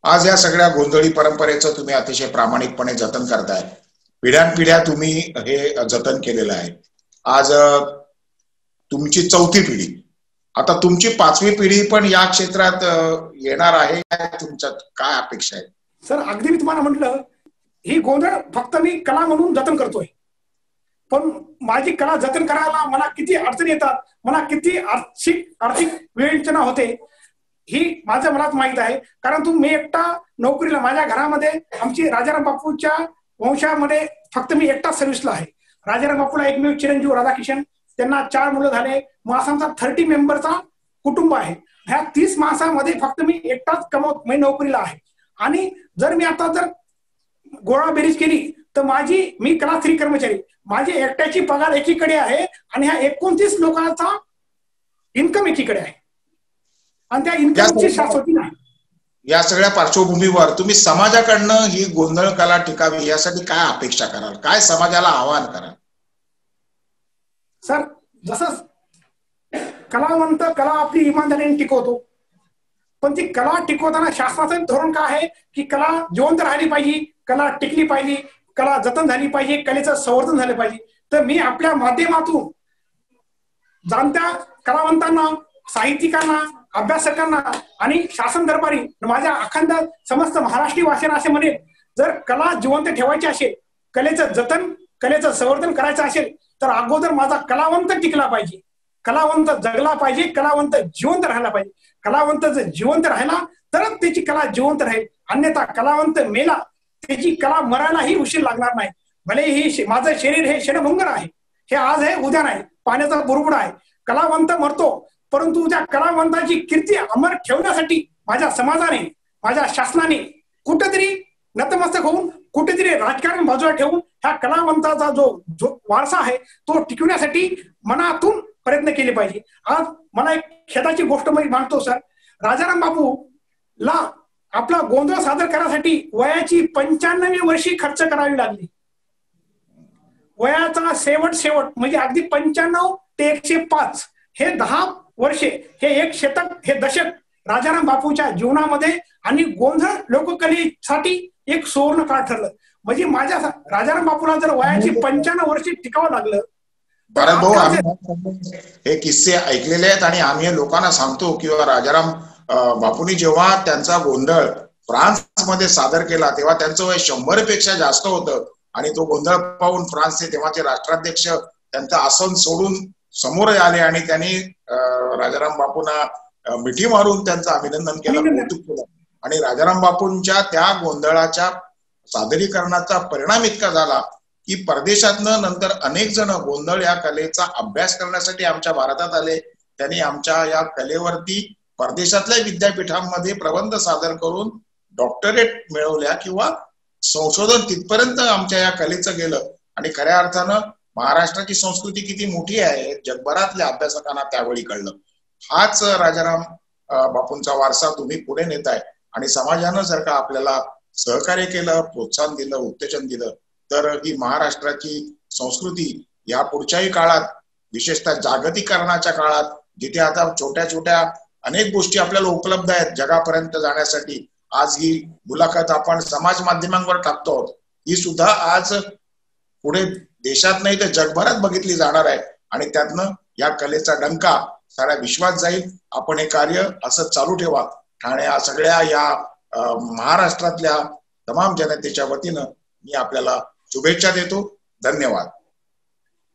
आज या सगळ्या गोंधळी परंपरेचं तुम्ही अतिशय प्रामाणिकपणे जतन करताय. पिढ्यानपिढ्या तुम्ही हे जतन केलेलं आहे. आज तुमची 4थी पिढी, आता तुमची 5वी पिढी पण या क्षेत्रात येणार आहे, तुमच्यात काय अपेक्षा आहे? सर, अगदी मी तुम्हाला म्हटलं, ही गोंधळ फक्त मी कला म्हणून जतन करतोय, पण माझी कला जतन करायला मला किती अडचणी येतात, मला किती आर्थिक विवेचना होते ही माझ्या मनात माहित आहे. कारण मी एकटा नोकरीला, माझ्या घरामध्ये आमची राजाराम बापूच्या वंशामध्ये फक्त मी एकटा सर्व्हिसला आहे. राजाराम बापूला एकमेव चिरंजीव राधाकिशन, त्यांना 4 मुलं झाले. मग आमचा 30 मेंबरचा कुटुंब आहे. ह्या 30 माणसामध्ये फक्त मी एकटाच कमवत मी नोकरीला आहे. आणि जर मी आता जर गोळा बेरीज केली तर मी कला स्त्री कर्मचारी, माझी एकट्याची पगार एकीकडे आहे आणि ह्या 29 लोकांचा इन्कम एकीकडे आहे आणि त्या इन्कमची शाश्वती नाही. या सगळ्या पार्श्वभूमीवर तुम्ही समाजाकडनं ही गोंधळ कला टिकावी यासाठी काय अपेक्षा कराल, काय समाजाला आवाहन कराल? सर, जसं कलावंत कला आपली इमानदारीने टिकवतो, पण ती कला टिकवताना शासनाचं धोरण काय आहे की कला जिवंत राहिली पाहिजे, कला टिकली पाहिजे, कला जतन झाली पाहिजे, कलेचं संवर्धन झालं पाहिजे. तर मी आपल्या माध्यमातून जाणत्या कलावंतांना, साहित्यिकांना, अभ्यासकांना आणि शासन दरबारी माझ्या अखंड समस्त महाराष्ट्रीय वासियांना असे म्हणेल, जर कला जिवंत ठेवायची असेल, कलेचं जतन, कलेचं संवर्धन करायचं असेल तर अगोदर माझा कलावंत टिकला पाहिजे, कलावंत जगला पाहिजे, कलावंत जिवंत राहायला पाहिजे. कलावंत जर जिवंत राहिला तरच त्याची कला जिवंत राहील, अन्यथा कलावंत मेला त्याची कला मरायलाही उशीर लागणार नाही. भले ही माझं शरीर हे क्षणभंगुर आहे, हे आज आहे उद्या नाही, पाण्याचा बुडबुड आहे. कलावंत मरतो, परंतु त्या कलावंताची कीर्ती अमर ठेवण्यासाठी माझ्या समाजाने, माझ्या शासनाने कुठेतरी नतमस्तक होऊन, कुठेतरी राजकारण बाजूला ठेवून ह्या कलावंताचा जो वारसा आहे तो टिकवण्यासाठी मनातून प्रयत्न केले पाहिजे. आज मला एक खेदाची गोष्ट मी मानतो सर, राजाराम बापूला आपला गोंधळ सादर करण्यासाठी वयाची 95 वर्षी खर्च करावी लागली. वयाचा शेवट म्हणजे अगदी 95 ते 105 हे 10 वर्षे, हे 1 शतक, हे दशक राजाराम बापूच्या जीवनामध्ये आणि गोंधळ लोककलेसाठी एक सुवर्ण काळ ठरलं. म्हणजे माझ्या राजाराम बापूला जर वयाची 95 वर्षी टिकावं लागलं. भारत भाऊ, आम्ही हे किस्से ऐकलेले आहेत आणि आम्ही लोकांना सांगतो किंवा राजाराम बापूंनी जेव्हा त्यांचा गोंधळ फ्रान्स मध्ये सादर केला तेव्हा त्यांचं वय 100 पेक्षा जास्त होतं आणि तो गोंधळ पाहून फ्रान्सचे तेव्हाचे राष्ट्राध्यक्ष त्यांचं आसन सोडून समोर आले आणि त्यांनी राजाराम बापूंना मिठी मारून त्यांचं अभिनंदन केलं, कौतुक केलं. आणि राजाराम बापूंच्या त्या गोंधळाच्या सादरीकरणाचा परिणाम इतका झाला की परदेशातनं नंतर अनेक जण गोंधळ या कलेचा अभ्यास करण्यासाठी आमच्या भारतात आले. त्यांनी आमच्या या कलेवरती परदेशातल्या विद्यापीठांमध्ये प्रबंध सादर करून डॉक्टरेट मिळवल्या किंवा संशोधन तिथपर्यंत आमच्या या कलेचं गेलं. आणि खऱ्या अर्थानं महाराष्ट्राची संस्कृती किती मोठी आहे जगभरातल्या अभ्यासकांना त्यावेळी कळलं. हाच राजाराम बापूंचा वारसा तुम्ही पुढे नेताय आणि समाजानं जर का आपल्याला सहकार्य केलं, प्रोत्साहन दिलं, उत्तेजन दिलं तर ही महाराष्ट्राची संस्कृती या पुढच्याही काळात, विशेषतः जागतिकीकरणाच्या काळात, जिथे आता छोट्या छोट्या अनेक गोष्टी आपल्याला उपलब्ध आहेत जगापर्यंत जाण्यासाठी, आज ही मुलाखत आपण समाज माध्यमांवर टाकतो आहोत, ही सुद्धा आज पुढे देशात नाही तर जगभरात बघितली जाणार आहे. आणि त्यातनं या कलेचा डंका सारा विश्वात जाईल. आपण हे कार्य असं चालू ठेवा. ठाणे सगळ्या या महाराष्ट्रातल्या तमाम जनतेच्या वतीनं मी आपल्याला शुभेच्छा देतो. धन्यवाद.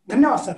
धन्यवाद सर.